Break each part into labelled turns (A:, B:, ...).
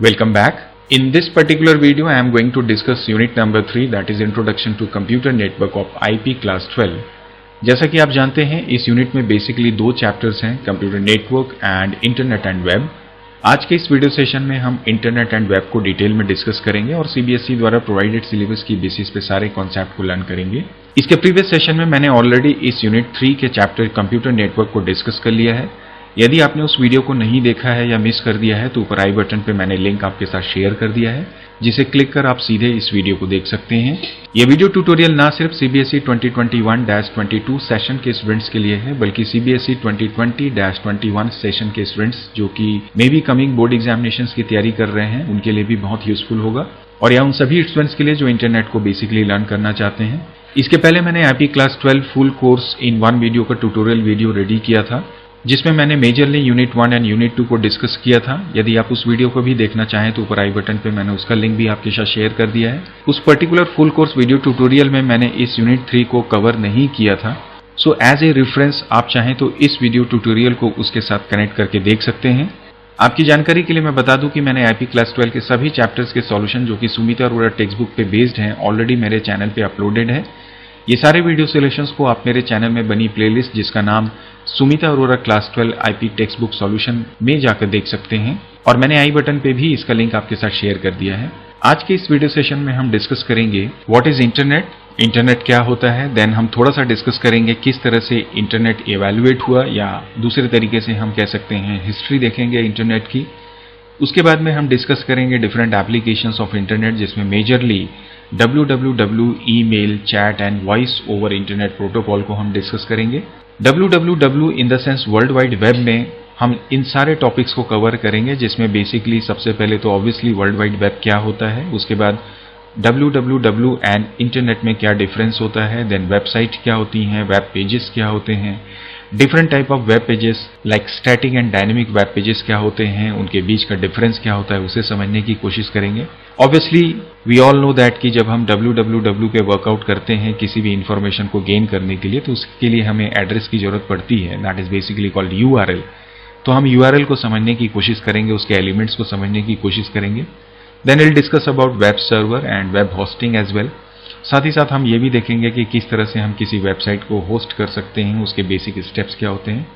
A: Welcome back. In this particular video, I am going to discuss unit number 3, that is Introduction to Computer Network of IP Class 12. जैसा कि आप जानते हैं, इस unit में basically दो चैप्टर्स हैं, computer network and internet and web. आज के इस वीडियो सेशन में हम इंटरनेट एंड वेब को डिटेल में डिस्कस करेंगे और सीबीएसई द्वारा प्रोवाइडेड सिलेबस की बेसिस पे सारे कॉन्सेप्ट को लर्न करेंगे। इसके प्रीवियस सेशन में मैंने ऑलरेडी इस यूनिट 3 के चैप्टर कंप्यूटर नेटवर्क को डिस्कस कर लिया है। यदि आपने उस वीडियो को नहीं देखा है या मिस कर दिया है तो ऊपर आई बटन पे मैंने लिंक आपके साथ शेयर कर दिया है, जिसे क्लिक कर आप सीधे इस वीडियो को देख सकते हैं। यह वीडियो ट्यूटोरियल ना सिर्फ सीबीएसई 2021-22 सेशन के स्टूडेंट्स के लिए है, बल्कि सीबीएसई 2020-21 सेशन के स्टूडेंट्स जो कि may be coming board examinations की तैयारी कर रहे हैं, उनके लिए भी बहुत यूजफुल होगा, और या उन सभी स्टूडेंट्स के लिए जो इंटरनेट को बेसिकली लर्न करना चाहते हैं। इसके पहले मैंने IP class 12 full course in one video का ट्यूटोरियल वीडियो रेडी किया था, जिसमें मैंने मेजरली यूनिट 1 एंड यूनिट 2 को डिस्कस किया था। यदि आप उस वीडियो को भी देखना चाहें तो ऊपर आई बटन पे मैंने उसका लिंक भी आपके साथ शेयर कर दिया है। उस particular full course video tutorial में मैंने इस यूनिट 3 को कवर नहीं किया था, सो एज ए रेफरेंस आप चाहें तो इस वीडियो ट्यूटोरियल को उसके साथ कनेक्ट करके देख सकते हैं। आपकी जानकारी के लिए मैं बता दूं कि मैंने आईपी क्लास 12 के सभी चैप्टर्स के सॉल्यूशन जो कि सुमिता अरोड़ा टेक्स्ट बुक पे बेस्ड हैं, ऑलरेडी मेरे चैनल पे अपलोडेड है। ये सारे वीडियो सॉल्यूशंस को आप मेरे चैनल में बनी प्लेलिस्ट जिसका नाम Sumita Arora class 12 IP text book solution में जाकर देख सकते हैं, और मैंने आई बटन पे भी इसका लिंक आपके साथ शेयर कर दिया है। आज के इस वीडियो सेशन में हम डिस्कस करेंगे व्हाट इज इंटरनेट, इंटरनेट क्या होता है, देन हम थोड़ा सा डिस्कस करेंगे किस तरह से इंटरनेट इवैल्यूएट हुआ, या दूसरे तरीके से हम कह सकते हैं हिस्ट्री देखेंगे इंटरनेट की। उसके बाद में हम डिस्कस करेंगे डिफरेंट एप्लीकेशंस ऑफ इंटरनेट, जिसमें majorly www, email, chat and voice over internet protocol को हम डिस्कस करेंगे। www in the sense world wide web में हम इन सारे टॉपिक्स को कवर करेंगे, जिसमें बेसिकली सबसे पहले तो ऑब्वियसली वर्ल्ड वाइड वेब क्या होता है, उसके बाद www एंड इंटरनेट में क्या डिफरेंस होता है, देन वेबसाइट क्या होती हैं, वेब पेजेस क्या होते हैं, different type of web pages like static and dynamic web pages क्या होते हैं, उनके बीच का डिफरेंस क्या होता है, उसे समझने की कोशिश करेंगे। Obviously we all know that कि जब हम www पे वर्कआउट करते हैं किसी भी इंफॉर्मेशन को गेन करने के लिए, तो उसके लिए हमें एड्रेस की जरूरत पड़ती है, that is basically called URL। तो हम URL को समझने की कोशिश करेंगे, उसके एलिमेंट्स को समझने की कोशिश करेंगे। Then will discuss about web server and web hosting as well. साथ ही साथ हम ये भी देखेंगे कि किस तरह से हम किसी वेबसाइट को होस्ट कर सकते हैं, उसके बेसिक स्टेप्स क्या होते हैं।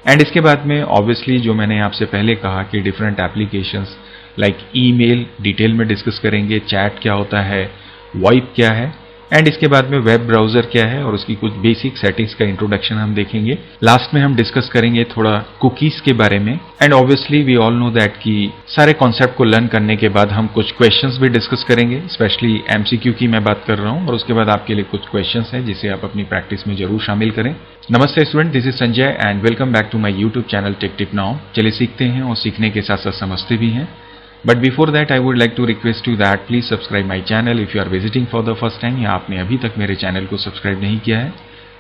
A: एंड इसके बाद में ऑब्वियसली जो मैंने आपसे पहले कहा कि different applications like email detail में डिस्कस करेंगे, चैट क्या होता है, वॉइप क्या है, एंड इसके बाद में वेब ब्राउजर क्या है और उसकी कुछ बेसिक सेटिंग्स का इंट्रोडक्शन हम देखेंगे। लास्ट में हम डिस्कस करेंगे थोड़ा कुकीज के बारे में, and obviously we all know that कि सारे कॉन्सेप्ट को लर्न करने के बाद हम कुछ क्वेश्चंस भी डिस्कस करेंगे, स्पेशली एमसीक्यू की मैं बात कर रहा हूं, और उसके बाद आपके लिए कुछ क्वेश्चंस हैं जिसे आप अपनी प्रैक्टिस में जरूर शामिल करें। नमस्ते student, this is Sanjay and welcome back to my YouTube channel Tech Tip Now. चलिए सीखते हैं और सीखने के साथ साथ समझते भी हैं। But before that, I would like to request you that please subscribe my channel if you are visiting for the first time, या आपने अभी तक मेरे चैनल को सब्सक्राइब नहीं किया है।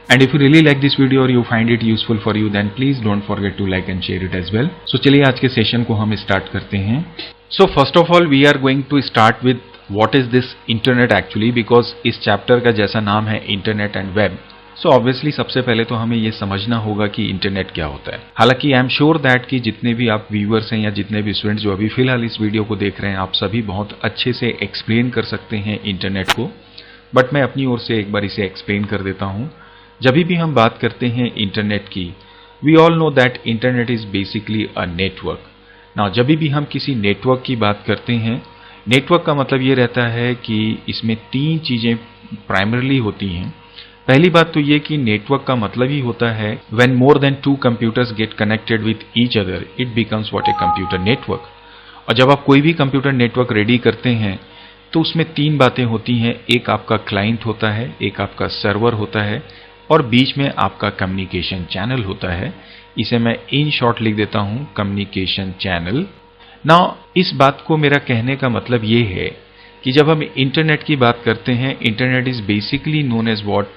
A: And if you really like this video or you find it useful for you, then please don't forget to like and share it as well. So चलिए आज के सेशन को हम स्टार्ट करते हैं। So first of all, we are going to start with what is this internet actually, because इस chapter का जैसा नाम है internet and web, so obviously सबसे पहले तो हमें ये समझना होगा कि इंटरनेट क्या होता है। हालांकि आई एम श्योर दैट कि जितने भी आप व्यूअर्स हैं या जितने भी स्टूडेंट्स जो अभी फिलहाल इस वीडियो को देख रहे हैं, आप सभी बहुत अच्छे से एक्सप्लेन कर सकते हैं इंटरनेट को, बट मैं अपनी ओर से एक बार इसे एक्सप्लेन कर देता हूं। जब भी हम बात करते हैं इंटरनेट की, we all know that internet is basically a network. Now जब भी हम किसी नेटवर्क की बात करते हैं, नेटवर्क का मतलब ये रहता है कि इसमें तीन चीजें प्राइमरली होती हैं। पहली बात तो ये कि नेटवर्क का मतलब ही होता है when more than 2 computers get connected with each other, it becomes what a computer network. और जब आप कोई भी कंप्यूटर नेटवर्क रेडी करते हैं तो उसमें तीन बातें होती हैं, एक आपका क्लाइंट होता है, एक आपका सर्वर होता है, और बीच में आपका कम्युनिकेशन चैनल होता है। इसे मैं इन शॉर्ट लिख देता हूं, कम्युनिकेशन चैनल। नाउ इस बात को मेरा कहने का मतलब ये है कि जब हम इंटरनेट की बात करते हैं, internet is basically known as what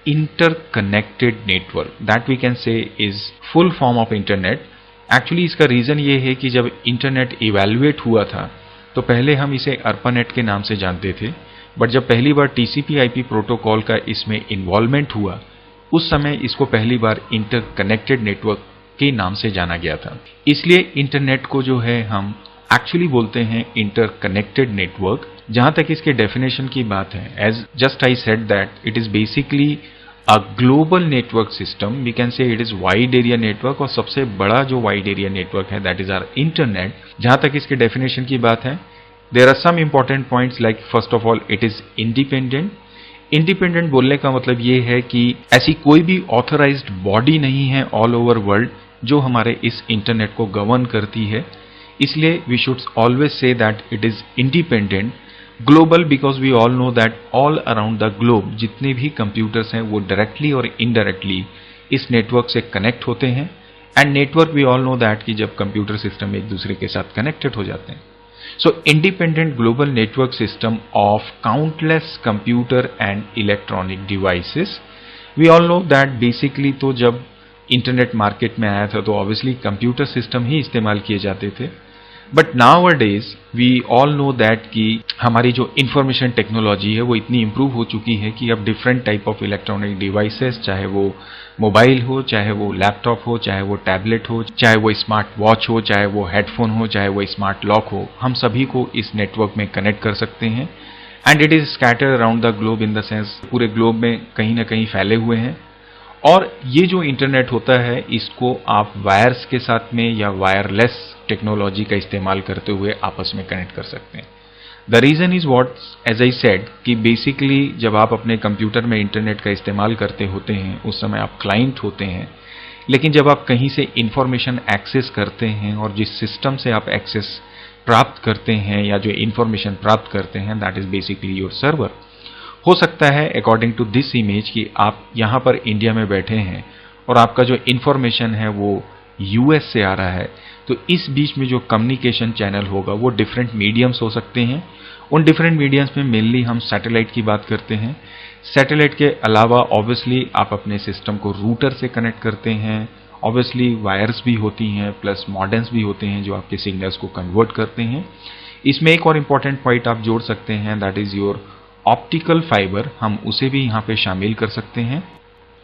A: interconnected network, that we can say is full form of internet. Actually इसका रीजन ये है कि जब इंटरनेट इवैल्यूएट हुआ था तो पहले हम इसे अर्पानेट के नाम से जानते थे, बट जब पहली बार TCP/IP प्रोटोकॉल का इसमें इन्वॉल्वमेंट हुआ, उस समय इसको पहली बार इंटरकनेक्टेड नेटवर्क के नाम से जाना गया था। इसलिए इंटरनेट को जो है हम एक्चुअली बोलते हैं इंटरकनेक्टेड नेटवर्क। जहां तक इसके डेफिनेशन की बात है, as just I said that it is basically a global network system, we can say it is wide area network, और सबसे बड़ा जो वाइड एरिया नेटवर्क है दैट इज आवर इंटरनेट। जहां तक इसके डेफिनेशन की बात है, there are some important points like first of all it is independent. Independent बोलने का मतलब ये है कि ऐसी कोई भी ऑथराइज्ड बॉडी नहीं है ऑल ओवर वर्ल्ड जो हमारे इस इंटरनेट को गवर्न करती है, इसलिए we should always say that it is independent. Global because we all know that all around the globe जितने भी कंप्यूटर्स हैं वो डायरेक्टली और इनडायरेक्टली इस नेटवर्क से कनेक्ट होते हैं। And network we all know that कि जब कंप्यूटर सिस्टम एक दूसरे के साथ कनेक्टेड हो जाते हैं। So independent global network system of countless computer and electronic devices. We all know that basically तो जब इंटरनेट मार्केट में आया था तो ऑब्वियसली कंप्यूटर सिस्टम ही इस्तेमाल किए जाते थे, but nowadays we all know that कि हमारी जो इंफॉर्मेशन टेक्नोलॉजी है वो इतनी इंप्रूव हो चुकी है कि अब different type of electronic devices, चाहे वो मोबाइल हो, चाहे वो लैपटॉप हो, चाहे वो टैबलेट हो, चाहे वो स्मार्ट वॉच हो, चाहे वो हेडफोन हो, चाहे वो स्मार्ट लॉक हो, हम सभी को इस नेटवर्क में कनेक्ट कर सकते हैं। And it is scattered around the globe in the sense पूरे ग्लोब में कहीं ना कहीं फैले हुए हैं। और ये जो इंटरनेट होता है इसको आप वायर्स के साथ में या वायरलेस टेक्नोलॉजी का इस्तेमाल करते हुए आपस में कनेक्ट कर सकते हैं। The reason is what as I said कि बेसिकली जब आप अपने कंप्यूटर में इंटरनेट का इस्तेमाल करते होते हैं उस समय आप क्लाइंट होते हैं, लेकिन जब आप कहीं से इंफॉर्मेशन एक्सेस करते हैं और जिस सिस्टम से आप एक्सेस प्राप्त करते हैं या जो इंफॉर्मेशन प्राप्त करते हैं that is basically your server. हो सकता है अकॉर्डिंग टू दिस इमेज कि आप यहां पर इंडिया में बैठे हैं और आपका जो इंफॉर्मेशन है वो यूएस से आ रहा है, तो इस बीच में जो कम्युनिकेशन चैनल होगा वो डिफरेंट मीडियम्स हो सकते हैं। उन डिफरेंट मीडियम्स में मेनली हम सैटेलाइट की बात करते हैं। सैटेलाइट के अलावा ऑब्वियसली आप अपने सिस्टम को रूटर से कनेक्ट करते हैं, ऑब्वियसली वायर्स भी होती हैं प्लस मॉडेम्स भी होते हैं जो आपके सिग्नल्स को कन्वर्ट करते हैं। इसमें एक और इम्पॉर्टेंट पॉइंट आप जोड़ सकते हैं that is your optical fibre, हम उसे भी यहाँ पे शामिल कर सकते हैं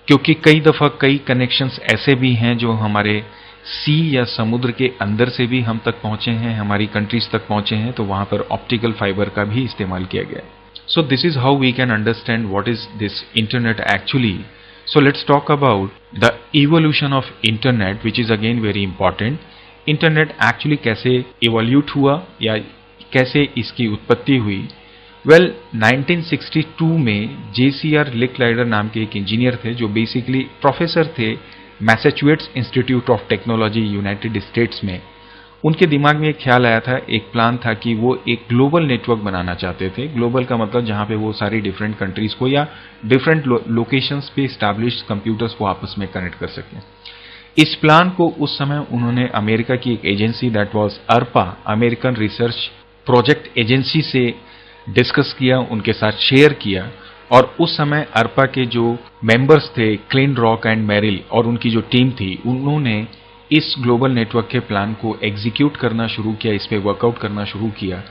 A: क्योंकि कई दफा कई कनेक्शंस ऐसे भी हैं जो हमारे सी या समुद्र के अंदर से भी हम तक पहुंचे हैं, हमारी कंट्रीज तक पहुंचे हैं, तो वहां पर ऑप्टिकल फाइबर का भी इस्तेमाल किया गया। So this is how we can understand what is this internet actually. So let's talk about the evolution of internet which is again very important. Internet actually कैसे इवोल्यूट हुआ या कैसे इसकी उत्पत्ति हुई। वेल 1962 में JCR लिकलाइडर नाम के एक इंजीनियर थे जो बेसिकली प्रोफेसर थे Massachusetts institute of technology United states में। उनके दिमाग में एक ख्याल आया था, एक प्लान था कि वो एक ग्लोबल नेटवर्क बनाना चाहते थे। ग्लोबल का मतलब जहां पे वो सारी डिफरेंट कंट्रीज को या डिफरेंट लोकेशंस पे स्टैब्लिश्ड कंप्यूटर्स को आपस में कनेक्ट कर सकें। इस प्लान को उस समय उन्होंने अमेरिका की एक agency that was ARPA, American research project agency से डिस्कस किया, उनके साथ शेयर किया। और उस समय ARPA के जो मेंबर्स थे क्लिन रॉक एंड मेरिल और उनकी जो टीम थी, उन्होंने इस ग्लोबल नेटवर्क के प्लान को एग्जीक्यूट करना शुरू किया, इस पे वर्कआउट करना शुरू किया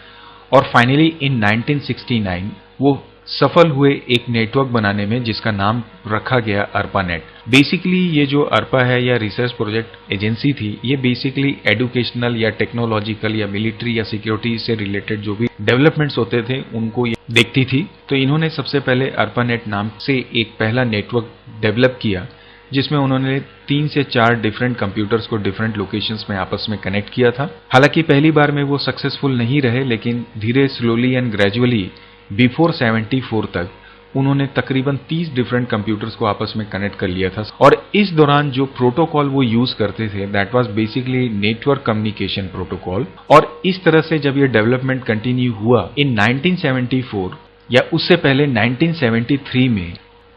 A: और फाइनली इन 1969 वो सफल हुए एक नेटवर्क बनाने में जिसका नाम रखा गया ARPANET। बेसिकली ये जो ARPA है या रिसर्च प्रोजेक्ट एजेंसी थी, ये बेसिकली एजुकेशनल या टेक्नोलॉजिकल या मिलिट्री या सिक्योरिटी से रिलेटेड जो भी डेवलपमेंट्स होते थे उनको ये देखती थी। तो इन्होंने सबसे पहले ARPANET नाम से एक पहला नेटवर्क डेवलप किया जिसमें उन्होंने 3 से 4 डिफरेंट कंप्यूटर्स को डिफरेंट लोकेशंस में आपस में कनेक्ट किया था। हालांकि पहली बार में वो सक्सेसफुल नहीं रहे, लेकिन धीरे स्लोली एंड ग्रेजुअली बिफोर 74 तक उन्होंने तकरीबन 30 डिफरेंट कंप्यूटर्स को आपस में कनेक्ट कर लिया था। और इस दौरान जो प्रोटोकॉल वो यूज करते थे that was basically network communication protocol. और इस तरह से जब ये डेवलपमेंट कंटिन्यू हुआ इन 1974 या उससे पहले 1973 में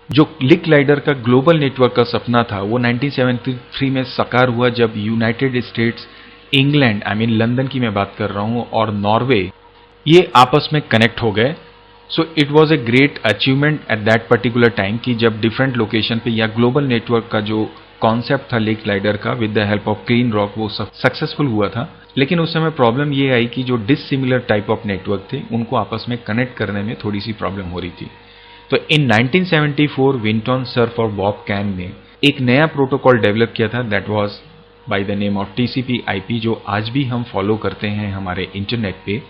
A: जो लिकलाइडर का ग्लोबल नेटवर्क का सपना था वो 1973 में साकार हुआ जब United states, England I mean London की मैं बात कर रहा हूं, और नॉर्वे ये आपस में कनेक्ट हो गए। So it was a great achievement at that particular time कि जब डिफरेंट लोकेशन पे या ग्लोबल नेटवर्क का जो कॉन्सेप्ट था लिकलाइडर का with the help of clean rock वो सक्सेसफुल हुआ था। लेकिन उस समय प्रॉब्लम ये आई कि जो डिसिमिलर टाइप ऑफ नेटवर्क थे उनको आपस में कनेक्ट करने में थोड़ी सी प्रॉब्लम हो रही थी। तो इन 1974 विंटन सर्फ और बॉब कैन ने एक नया प्रोटोकॉल डेवलप किया था that was by the name of TCP/IP जो आज भी हम फॉलो करते हैं हमारे इंटरनेट पे।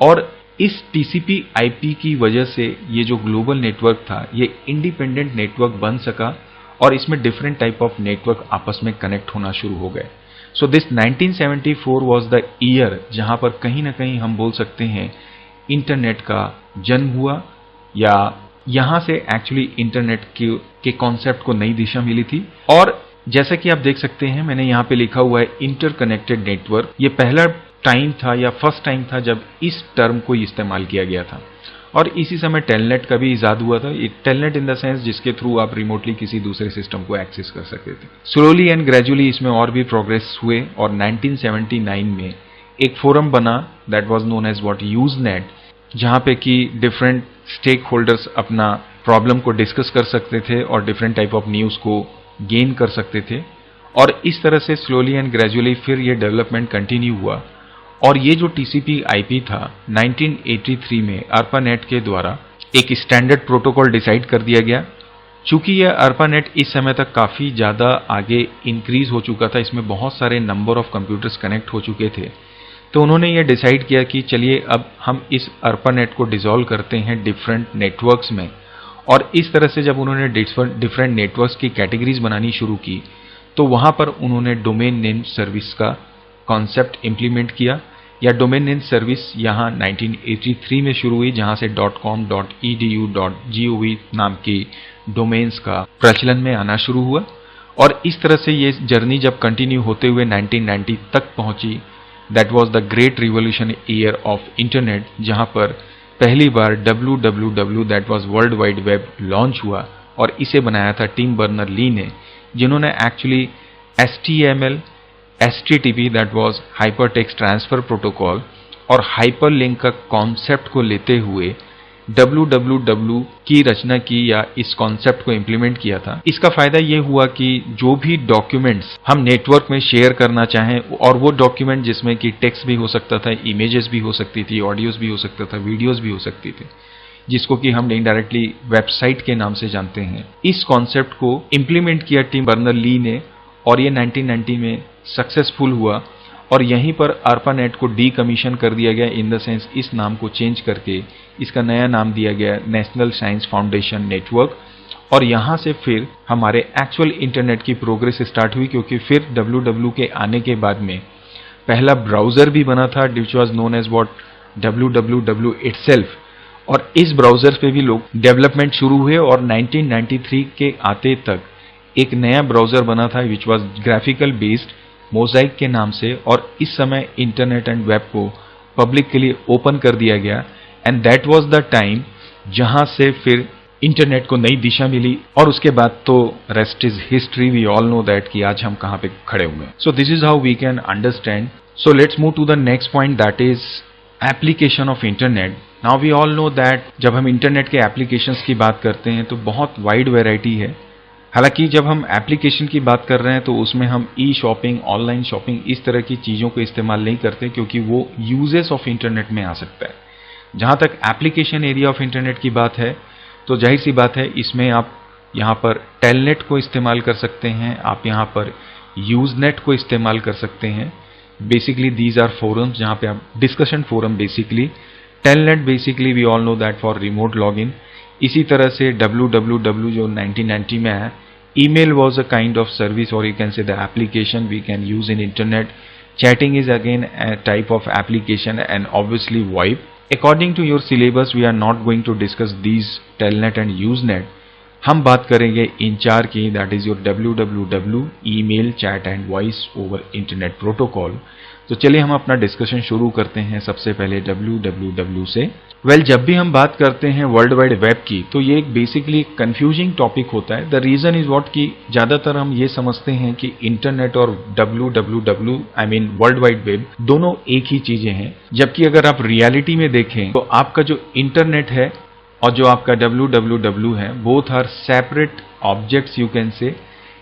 A: और इस TCP/IP की वजह से ये जो ग्लोबल नेटवर्क था ये इंडिपेंडेंट नेटवर्क बन सका और इसमें डिफरेंट टाइप ऑफ नेटवर्क आपस में कनेक्ट होना शुरू हो गए। So this 1974 was the year जहां पर कहीं ना कहीं हम बोल सकते हैं इंटरनेट का जन्म हुआ, या यहां से एक्चुअली इंटरनेट के कॉन्सेप्ट को नई दिशा मिली थी। और जैसा कि आप देख सकते हैं मैंने यहाँ पे लिखा हुआ है इंटरकनेक्टेड नेटवर्क। ये पहला टाइम था या फर्स्ट टाइम था जब इस टर्म को इस्तेमाल किया गया था। और इसी समय टेलनेट का भी इजाद हुआ था। टेलनेट इन द सेंस जिसके थ्रू आप रिमोटली किसी दूसरे सिस्टम को एक्सेस कर सकते थे। स्लोली एंड ग्रेजुअली इसमें और भी प्रोग्रेस हुए और 1979 में एक फोरम बना that was known as what Usenet, जहां पे कि डिफरेंट स्टेक होल्डर्स अपना प्रॉब्लम को डिस्कस कर सकते थे और डिफरेंट टाइप ऑफ न्यूज को गेन कर सकते थे। और इस तरह से स्लोली एंड ग्रेजुअली फिर ये डेवलपमेंट कंटिन्यू हुआ। और ये जो TCP/IP था 1983 में ARPANET के द्वारा एक स्टैंडर्ड प्रोटोकॉल डिसाइड कर दिया गया। चूंकि यह ARPANET इस समय तक काफी ज्यादा आगे इंक्रीज हो चुका था, इसमें बहुत सारे नंबर ऑफ कंप्यूटर्स कनेक्ट हो चुके थे, तो उन्होंने ये डिसाइड किया कि चलिए अब हम इस ARPANET को डिसॉल्व करते हैं डिफरेंट नेटवर्क्स में। और इस तरह से जब उन्होंने डिफरेंट नेटवर्क्स की कैटेगरीज बनानी शुरू की तो वहां पर उन्होंने डोमेन नेम सर्विस का कॉन्सेप्ट इंप्लीमेंट किया, या डोमेन नेम सर्विस यहाँ 1983 में शुरू हुई, जहां से .com, .edu, .gov नाम की डोमेन्स का प्रचलन में आना शुरू हुआ। और इस तरह से ये जर्नी जब कंटिन्यू होते हुए 1990 तक पहुंची, that was the great revolution year of internet, जहां पर पहली बार www that was world wide web launch हुआ। और इसे बनाया था टिम बर्नर ली ने, जिन्होंने actually HTML, HTTP that was hyper text transfer protocol और हाइपरलिंक का कॉन्सेप्ट को लेते हुए www की रचना की या इस कॉन्सेप्ट को इंप्लीमेंट किया था। इसका फायदा ये हुआ कि जो भी डॉक्यूमेंट्स हम नेटवर्क में शेयर करना चाहें, और वो डॉक्यूमेंट जिसमें कि टेक्स्ट भी हो सकता था, इमेजेस भी हो सकती थी, ऑडियोज भी हो सकता था, वीडियोज भी हो सकती थी, जिसको कि हम इनडायरेक्टली वेबसाइट के नाम से जानते हैं। इस कॉन्सेप्ट को इंप्लीमेंट किया टिम बर्नर ली ने और ये 1990 में सक्सेसफुल हुआ। और यहीं पर ARPANET को डीकमीशन कर दिया गया, इन द सेंस इस नाम को चेंज करके इसका नया नाम दिया गया नेशनल साइंस फाउंडेशन नेटवर्क। और यहां से फिर हमारे एक्चुअल इंटरनेट की प्रोग्रेस स्टार्ट हुई, क्योंकि फिर www के आने के बाद में पहला ब्राउजर भी बना था which was known as what www itself. और इस ब्राउजर पे भी लोग डेवलपमेंट शुरू हुए और 1993 के आते तक एक नया ब्राउजर बना था which was graphical based mosaic के नाम से। और इस समय इंटरनेट एंड वेब को पब्लिक के लिए ओपन कर दिया गया, and that was the time जहां से फिर इंटरनेट को नई दिशा मिली। और उसके बाद तो rest is history, we all know that कि आज हम कहां पे खड़े हुए हैं। So this is how we can understand. So let's move to the next point, that is application of internet. Now we all know that जब हम इंटरनेट के एप्लीकेशंस की बात करते हैं तो बहुत वाइड वैरायटी है। हालांकि जब हम एप्लीकेशन की बात कर रहे हैं तो उसमें हम ई शॉपिंग, ऑनलाइन शॉपिंग, इस तरह की चीज़ों को इस्तेमाल नहीं करते, क्योंकि वो यूजेस ऑफ इंटरनेट में आ सकता है। जहाँ तक एप्लीकेशन एरिया ऑफ इंटरनेट की बात है तो जाहिर सी बात है इसमें आप यहाँ पर टेलनेट को इस्तेमाल कर सकते हैं, आप यहाँ पर यूजनेट को इस्तेमाल कर सकते हैं। बेसिकली दीज आर फोरम्स जहाँ पे आप discussion forum, basically telnet basically we all know that for remote login. इसी तरह से www जो 1990 में है, email was a kind of service, or you can say the application we can use in internet. Chatting is again a type of application, and obviously VoIP. According to your syllabus we are not going to discuss these telnet and usenet. हम बात करेंगे इन चार की, that is your www, email, chat and voice over internet protocol. तो चलिए हम अपना discussion शुरू करते हैं सबसे पहले www से। जब भी हम बात करते हैं वर्ल्ड वाइड वेब की तो ये एक बेसिकली कंफ्यूजिंग टॉपिक होता है। द रीजन इज व्हाट कि ज्यादातर हम ये समझते हैं कि इंटरनेट और www I mean world wide web दोनों एक ही चीजें हैं, जबकि अगर आप रियलिटी में देखें तो आपका जो इंटरनेट है और जो आपका www है, both are separate objects you can say.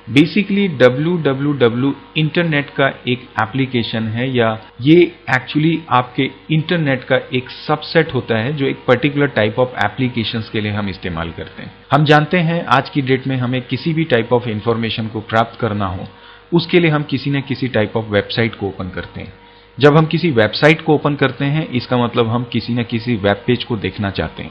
A: Basically www internet का एक एप्लीकेशन है, या ये एक्चुअली आपके इंटरनेट का एक सबसेट होता है जो एक पर्टिकुलर टाइप ऑफ एप्लीकेशंस के लिए हम इस्तेमाल करते हैं। हम जानते हैं आज की डेट में हमें किसी भी टाइप ऑफ इंफॉर्मेशन को प्राप्त करना हो, उसके लिए हम किसी न किसी टाइप ऑफ वेबसाइट को ओपन करते हैं। जब हम किसी वेबसाइट को ओपन करते हैं, इसका मतलब हम किसी न किसी वेब पेज को देखना चाहते हैं।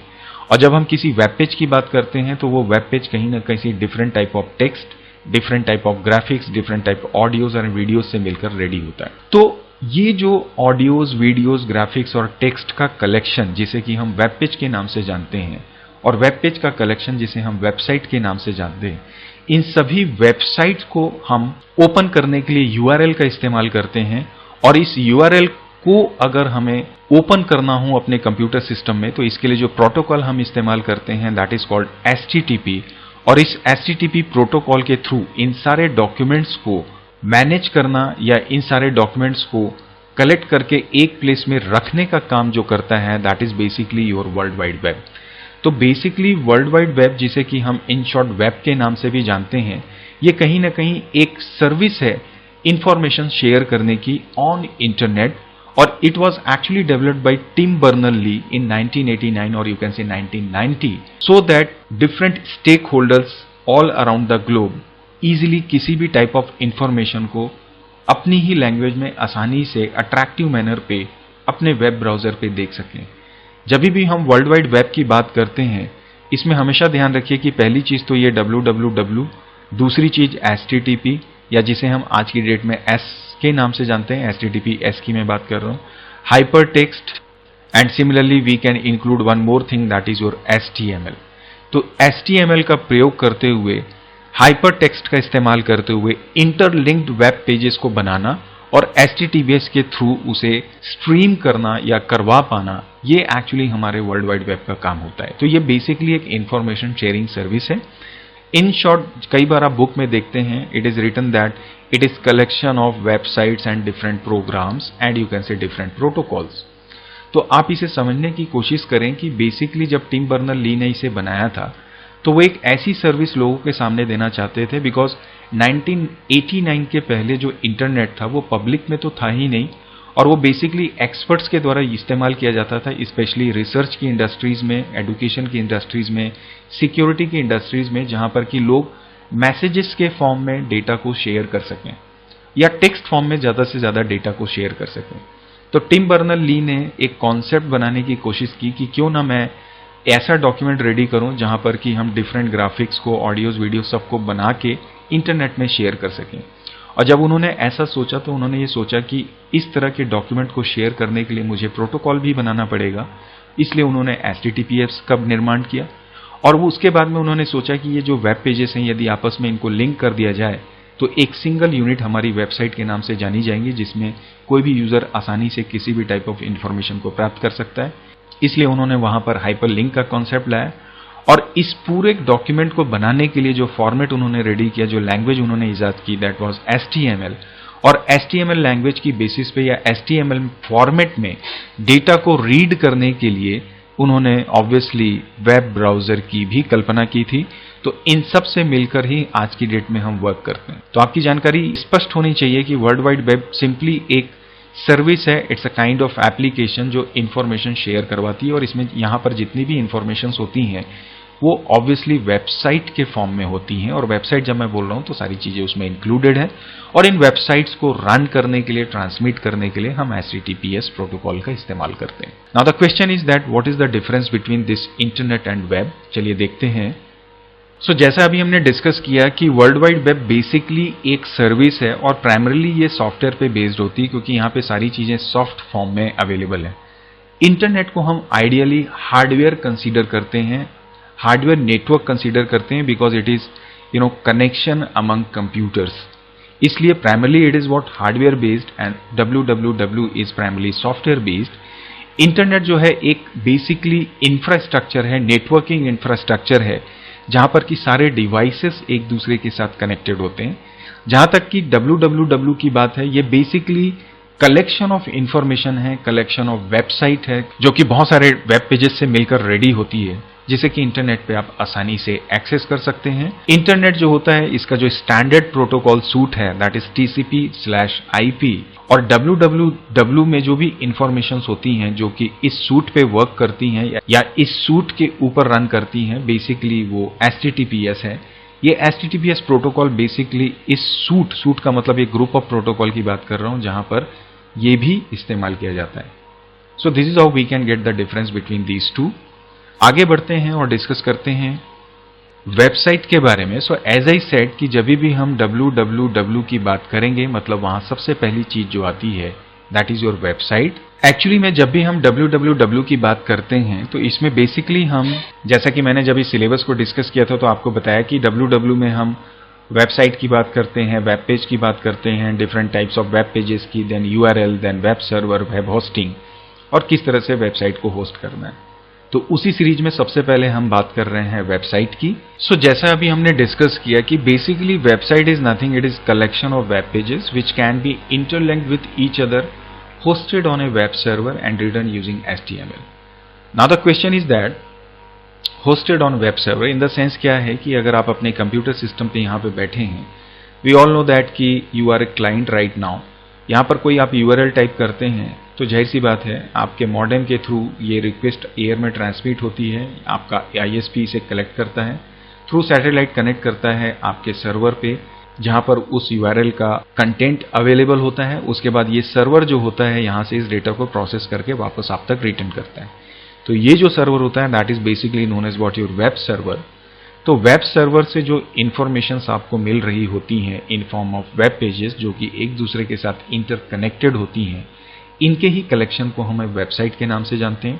A: और जब हम किसी वेब पेज की बात करते हैं तो वो वेब पेज कहीं ना कहीं different type of text, different type of graphics, different type audios और वीडियोज से मिलकर रेडी होता है। तो ये जो ऑडियोज, वीडियोज, ग्राफिक्स और टेक्स्ट का कलेक्शन जिसे कि हम वेब पेज के नाम से जानते हैं, और वेब पेज का कलेक्शन जिसे हम वेबसाइट के नाम से जानते हैं, इन सभी वेबसाइट को हम ओपन करने के लिए यूआरएल का इस्तेमाल करते हैं। और इस यूआरएल को अगर हमें ओपन करना हो अपने कंप्यूटर सिस्टम में, तो इसके लिए जो प्रोटोकॉल हम इस्तेमाल करते हैं दैट इज कॉल्ड HTTP। और इस HTTP प्रोटोकॉल के थ्रू इन सारे डॉक्यूमेंट्स को मैनेज करना या इन सारे डॉक्यूमेंट्स को कलेक्ट करके एक प्लेस में रखने का काम जो करता है that is basically your world wide web. तो बेसिकली वर्ल्ड वाइड वेब, जिसे कि हम इन शॉर्ट वेब के नाम से भी जानते हैं, ये कहीं ना कहीं एक सर्विस है इंफॉर्मेशन शेयर करने की ऑन इंटरनेट। और it was actually developed by Tim Berners-Lee in 1989 और you can say 1990, so that different stake holders all around the globe easily किसी भी टाइप ऑफ इंफॉर्मेशन को अपनी ही लैंग्वेज में आसानी से अट्रैक्टिव मैनर पे अपने वेब ब्राउजर पे देख सकें। जब भी हम वर्ल्ड वाइड वेब की बात करते हैं, इसमें हमेशा ध्यान रखिए कि पहली चीज तो ये www, दूसरी चीज HTTP या जिसे हम आज की डेट में S के नाम से जानते हैं, HTTPS की मैं बात कर रहा हूं, hyper text, and similarly we can include one more thing that is your HTML। तो HTML का प्रयोग करते हुए, हाइपर टेक्स्ट का इस्तेमाल करते हुए इंटरलिंक्ड वेब पेजेस को बनाना और HTTPS के थ्रू उसे स्ट्रीम करना या करवा पाना, ये एक्चुअली हमारे वर्ल्ड वाइड वेब का काम होता है। तो ये बेसिकली एक इंफॉर्मेशन शेयरिंग सर्विस है। इन शॉर्ट, कई बार आप बुक में देखते हैं it is written that it is collection of websites and different programs and you can say different protocols. तो आप इसे समझने की कोशिश करें कि बेसिकली जब टिम बर्नर्स-ली ने इसे बनाया था तो वो एक ऐसी सर्विस लोगों के सामने देना चाहते थे, बिकॉज 1989 के पहले जो इंटरनेट था वो पब्लिक में तो था ही नहीं, और वो बेसिकली एक्सपर्ट्स के द्वारा इस्तेमाल किया जाता था, स्पेशली रिसर्च की इंडस्ट्रीज में, एजुकेशन की इंडस्ट्रीज में, सिक्योरिटी की इंडस्ट्रीज में, जहां पर कि लोग मैसेजेस के फॉर्म में डेटा को शेयर कर सकें या टेक्स्ट फॉर्म में ज्यादा से ज्यादा डेटा को शेयर कर सकें। तो टिम बर्नर्स-ली ने एक कॉन्सेप्ट बनाने की कोशिश की कि क्यों ना मैं ऐसा डॉक्यूमेंट रेडी करूं जहां पर कि हम डिफरेंट ग्राफिक्स को, ऑडियोज, वीडियो सबको बना के इंटरनेट में शेयर कर सकें। और जब उन्होंने ऐसा सोचा तो उन्होंने ये सोचा कि इस तरह के डॉक्यूमेंट को शेयर करने के लिए मुझे प्रोटोकॉल भी बनाना पड़ेगा, इसलिए उन्होंने HTTPS का निर्माण किया। और वो उसके बाद में उन्होंने सोचा कि ये जो वेब पेजेस हैं, यदि आपस में इनको लिंक कर दिया जाए तो एक सिंगल यूनिट हमारी वेबसाइट के नाम से जानी जाएंगी, जिसमें कोई भी यूजर आसानी से किसी भी टाइप ऑफ इंफॉर्मेशन को प्राप्त कर सकता है। इसलिए उन्होंने वहां पर हाइपर लिंक का कॉन्सेप्ट लाया। और इस पूरे डॉक्यूमेंट को बनाने के लिए जो फॉर्मेट उन्होंने रेडी किया, जो लैंग्वेज उन्होंने इजाद की, दैट वाज HTML। और HTML लैंग्वेज की बेसिस पे या HTML फॉर्मेट में डेटा को रीड करने के लिए उन्होंने ऑब्वियसली वेब ब्राउजर की भी कल्पना की थी। तो इन सब से मिलकर ही आज की डेट में हम वर्क करते हैं। तो आपकी जानकारी स्पष्ट होनी चाहिए कि वर्ल्ड वाइड वेब सिंपली एक सर्विस है, it's a kind of application जो इंफॉर्मेशन शेयर करवाती है। और इसमें यहाँ पर जितनी भी इंफॉर्मेशंस होती हैं वो ऑब्वियसली वेबसाइट के फॉर्म में होती हैं। और वेबसाइट जब मैं बोल रहा हूँ तो सारी चीजें उसमें इंक्लूडेड है। और इन वेबसाइट्स को रन करने के लिए, ट्रांसमिट करने के लिए हम HTTPS प्रोटोकॉल का इस्तेमाल करते हैं। Now the question is that what is the difference between this internet and web. चलिए देखते हैं। सो जैसा अभी हमने डिस्कस किया कि वर्ल्ड वाइड वेब बेसिकली एक सर्विस है और प्राइमरीली ये सॉफ्टवेयर पे बेस्ड होती है, क्योंकि यहाँ पे सारी चीजें सॉफ्ट फॉर्म में अवेलेबल है। इंटरनेट को हम आइडियली हार्डवेयर कंसीडर करते हैं, हार्डवेयर नेटवर्क कंसीडर करते हैं, because it is connection among computers. इसलिए primarily it is what hardware based and www is primarily software based. Internet जो है एक बेसिकली इंफ्रास्ट्रक्चर है, नेटवर्किंग इंफ्रास्ट्रक्चर है, जहां पर कि सारे डिवाइसेस एक दूसरे के साथ कनेक्टेड होते हैं। जहां तक कि www की बात है, ये बेसिकली कलेक्शन ऑफ इंफॉर्मेशन है, कलेक्शन ऑफ वेबसाइट है, जो कि बहुत सारे वेब पेजेस से मिलकर रेडी होती है, जिसे कि इंटरनेट पे आप आसानी से एक्सेस कर सकते हैं। इंटरनेट जो होता है, इसका जो स्टैंडर्ड प्रोटोकॉल सूट है दैट इज TCP/IP। और www में जो भी इंफॉर्मेशंस होती हैं जो कि इस सूट पे वर्क करती हैं या इस सूट के ऊपर रन करती हैं, बेसिकली वो HTTPS है। ये HTTPS प्रोटोकॉल बेसिकली इस सूट का मतलब एक ग्रुप ऑफ प्रोटोकॉल की बात कर रहा हूं जहां पर ये भी इस्तेमाल किया जाता है। So this is how we can get the difference between these two. आगे बढ़ते हैं और डिस्कस करते हैं वेबसाइट के बारे में। सो एज आई सेड कि जब भी हम www की बात करेंगे मतलब वहां सबसे पहली चीज जो आती है that is your website. Actually में जब भी हम www की बात करते हैं तो इसमें बेसिकली हम, जैसा कि मैंने जब इस सिलेबस को डिस्कस किया था तो आपको बताया कि www में हम वेबसाइट की बात करते हैं, वेब पेज की बात करते हैं, different types of web pages की, then URL, then web server, web hosting और किस तरह से वेबसाइट को होस्ट करना है। तो उसी सीरीज में सबसे पहले हम बात कर रहे हैं वेबसाइट की। सो जैसा अभी हमने डिस्कस किया कि basically website is nothing, it is collection of web pages which can be interlinked with each other, hosted on a web server and written using HTML. Now the question is that hosted on web server in the sense क्या है कि अगर आप अपने computer system पे यहाँ पे बैठे हैं, we all know that कि you are a client right now, यहाँ पर कोई आप URL टाइप करते हैं तो जाहिर सी बात है आपके मॉडेम के थ्रू ये रिक्वेस्ट एयर में ट्रांसमिट होती है, आपका ISP इसे कलेक्ट करता है, थ्रू सैटेलाइट कनेक्ट करता है आपके सर्वर पे जहां पर उस URL का कंटेंट अवेलेबल होता है। उसके बाद ये सर्वर जो होता है यहां से इस डेटा को प्रोसेस करके वापस आप तक रिटर्न करता है। तो ये जो सर्वर होता है that is basically known as what your web server. तो वेब सर्वर से जो इंफॉर्मेशंस आपको मिल रही होती हैं in form of web pages जो कि एक दूसरे के साथ इंटरकनेक्टेड होती हैं, इनके ही कलेक्शन को हम वेबसाइट के नाम से जानते हैं।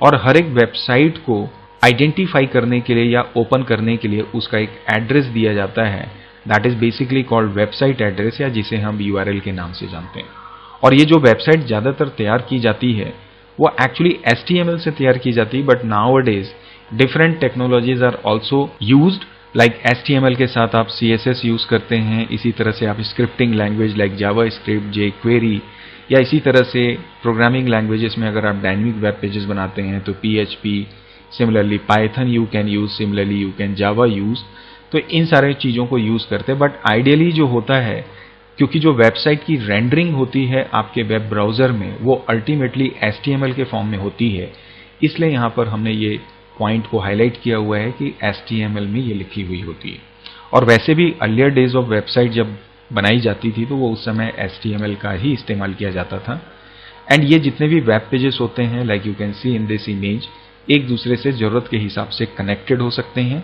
A: और हर एक वेबसाइट को आइडेंटिफाई करने के लिए या ओपन करने के लिए उसका एक एड्रेस दिया जाता है that is basically called website address, या जिसे हम URL के नाम से जानते हैं। और ये जो वेबसाइट ज्यादातर तैयार की जाती है वो एक्चुअली HTML से तैयार की जाती है, but nowadays different technologies are also used. Like HTML के साथ आप CSS यूज करते हैं, इसी तरह से आप scripting language like Java script, jQuery, या इसी तरह से प्रोग्रामिंग लैंग्वेजेस में अगर आप डायनेमिक वेब पेजेस बनाते हैं तो PHP, similarly Python you can use, similarly you can Java use. तो इन सारे चीज़ों को यूज़ करते हैं। बट आइडियली जो होता है, क्योंकि जो वेबसाइट की रेंडरिंग होती है आपके वेब ब्राउज़र में वो अल्टीमेटली HTML के फॉर्म में होती है, इसलिए यहाँ पर हमने ये पॉइंट को हाईलाइट किया हुआ है कि HTML में ये लिखी हुई होती है। और वैसे भी अर्लियर डेज ऑफ वेबसाइट जब बनाई जाती थी तो वो उस समय HTML का ही इस्तेमाल किया जाता था। एंड ये जितने भी वेब पेजेस होते हैं like you can C in this image, एक दूसरे से ज़रूरत के हिसाब से कनेक्टेड हो सकते हैं।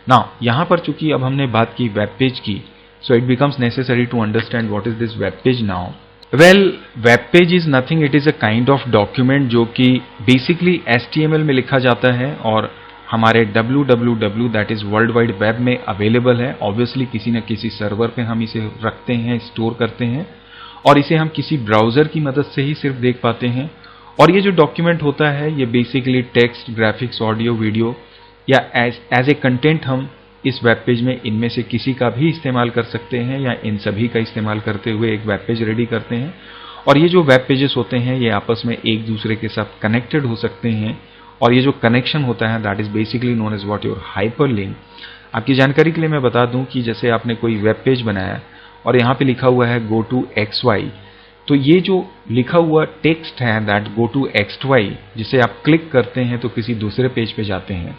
A: नाउ यहाँ पर चूंकि अब हमने बात की वेब पेज की, so it becomes necessary to understand what is this web page now. Well, web page is nothing, it is a kind of document जो कि बेसिकली HTML में लिखा जाता है और हमारे www that is world wide web में available है। ऑब्वियसली किसी न किसी सर्वर पे हम इसे रखते हैं, स्टोर करते हैं और इसे हम किसी ब्राउजर की मदद से ही सिर्फ देख पाते हैं। और ये जो डॉक्यूमेंट होता है ये basically text, graphics, audio, video या एज ए कंटेंट हम इस वेब पेज में इनमें से किसी का भी इस्तेमाल कर सकते हैं या इन सभी का इस्तेमाल करते हुए एक वेब पेज रेडी करते हैं। और ये जो वेब पेजेस होते हैं ये आपस में एक दूसरे के साथ कनेक्टेड हो सकते हैं और ये जो कनेक्शन होता है that is basically known as what your hyperlink. आपकी जानकारी के लिए मैं बता दूं कि जैसे आपने कोई वेब पेज बनाया और यहाँ पे लिखा हुआ है गो टू XY, तो ये जो लिखा हुआ टेक्स्ट है दैट गो टू XY जिसे आप क्लिक करते हैं तो किसी दूसरे पेज पे जाते हैं,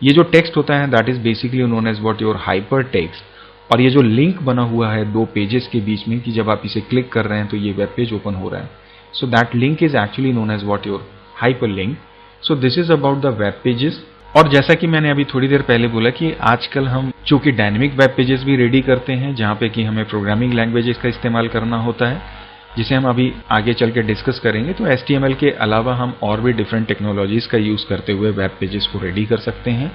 A: ये जो टेक्स्ट होता है that is basically known as what your hyper text. और ये जो लिंक बना हुआ है दो पेजेस के बीच में कि जब आप इसे क्लिक कर रहे हैं तो ये वेब पेज ओपन हो रहा है, so that link is actually known as what your hyper link. So this is about the web pages. और जैसा कि मैंने अभी थोड़ी देर पहले बोला कि आजकल हम चूंकि डायनेमिक वेब पेजेस भी रेडी करते हैं जहां पे कि हमें प्रोग्रामिंग लैंग्वेजेस का इस्तेमाल करना होता है जिसे हम अभी आगे चल के डिस्कस करेंगे, तो HTML के अलावा हम और भी डिफरेंट टेक्नोलॉजीज का यूज करते हुए वेब पेजेस को रेडी कर सकते हैं।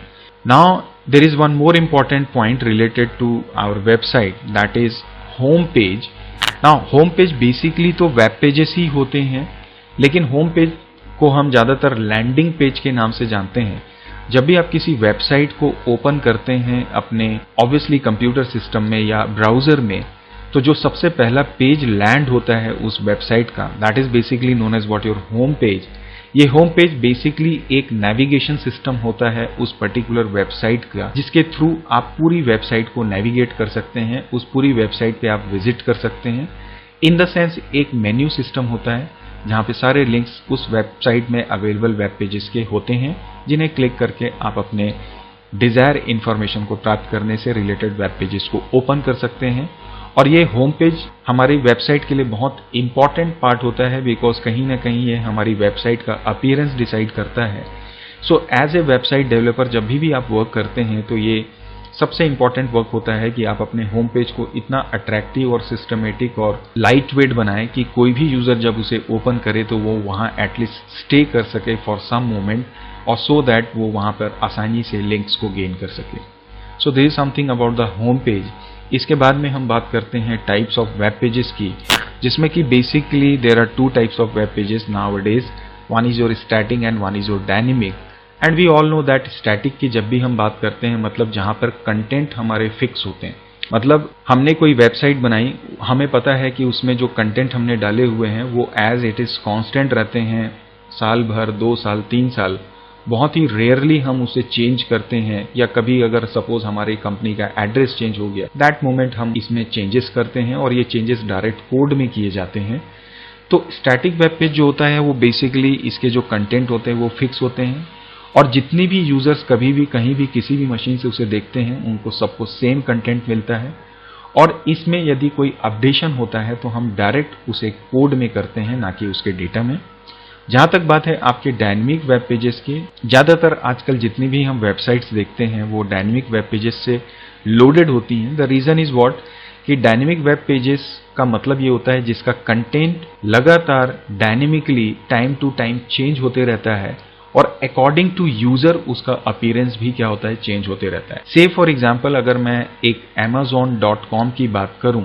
A: Now there is one more important point related to our website that is home page. Now home page basically तो वेब पेजेस ही होते हैं, लेकिन होम पेज को हम ज्यादातर लैंडिंग पेज के नाम से जानते हैं। जब भी आप किसी वेबसाइट को ओपन करते हैं अपने ऑब्वियसली कंप्यूटर सिस्टम में या ब्राउजर में, तो जो सबसे पहला पेज लैंड होता है उस वेबसाइट का that is basically known as what your home page. ये होम पेज बेसिकली एक नेविगेशन सिस्टम होता है उस पर्टिकुलर वेबसाइट का जिसके थ्रू आप पूरी वेबसाइट को नेविगेट कर सकते हैं, उस पूरी वेबसाइट पे आप विजिट कर सकते हैं। इन द सेंस एक मेन्यू सिस्टम होता है जहां पे सारे लिंक्स उस वेबसाइट में अवेलेबल वेब पेजेस के होते हैं जिन्हें क्लिक करके आप अपने डिजायर इंफॉर्मेशन को प्राप्त करने से रिलेटेड वेब पेजेस को ओपन कर सकते हैं। और ये होम पेज हमारी वेबसाइट के लिए बहुत इंपॉर्टेंट पार्ट होता है, बिकॉज कहीं ना कहीं ये हमारी वेबसाइट का अपीयरेंस डिसाइड करता है। So as a website developer जब भी आप वर्क करते हैं तो ये सबसे इंपॉर्टेंट वर्क होता है कि आप अपने होम पेज को इतना अट्रैक्टिव और सिस्टमेटिक और लाइट वेट बनाएं कि कोई भी यूजर जब उसे ओपन करे तो वो वहां एटलीस्ट स्टे कर सके फॉर सम मोमेंट, और सो दैट वो वहां पर आसानी से लिंक्स को गेन कर सके। सो this is something about the home page. इसके बाद में हम बात करते हैं टाइप्स ऑफ वेब पेजेस की, जिसमें कि basically there are two types of web pages nowadays. One is your static and one is your dynamic. And we all know that static की जब भी हम बात करते हैं मतलब जहां पर कंटेंट हमारे फिक्स होते हैं, मतलब हमने कोई वेबसाइट बनाई, हमें पता है कि उसमें जो कंटेंट हमने डाले हुए हैं वो एज इट इज कांस्टेंट रहते हैं, साल भर, 2 साल, 3 साल। बहुत ही रेयरली हम उसे चेंज करते हैं, या कभी अगर सपोज हमारी कंपनी का एड्रेस चेंज हो गया, दैट मोमेंट हम इसमें चेंजेस करते हैं और ये चेंजेस डायरेक्ट कोड में किए जाते हैं। तो स्टैटिक वेब पेज जो होता है वो बेसिकली इसके जो कंटेंट होते हैं वो फिक्स होते हैं, और जितनी भी यूजर्स कभी भी कहीं भी किसी भी मशीन से उसे देखते हैं उनको सबको सेम कंटेंट मिलता है। और इसमें यदि कोई अपडेशन होता है तो हम डायरेक्ट उसे कोड में करते हैं, ना कि उसके डेटा में। जहां तक बात है आपके डायनेमिक वेब पेजेस की, ज्यादातर आजकल जितनी भी हम वेबसाइट्स देखते हैं वो डायनेमिक वेब पेजेस से लोडेड होती हैं। द रीजन इज व्हाट कि डायनेमिक वेब पेजेस का मतलब ये होता है जिसका कंटेंट लगातार dynamically time to time change होते रहता है, और अकॉर्डिंग टू यूजर उसका अपीयरेंस भी क्या होता है, चेंज होते रहता है। से फॉर एग्जांपल अगर मैं एक amazon.com की बात करूं,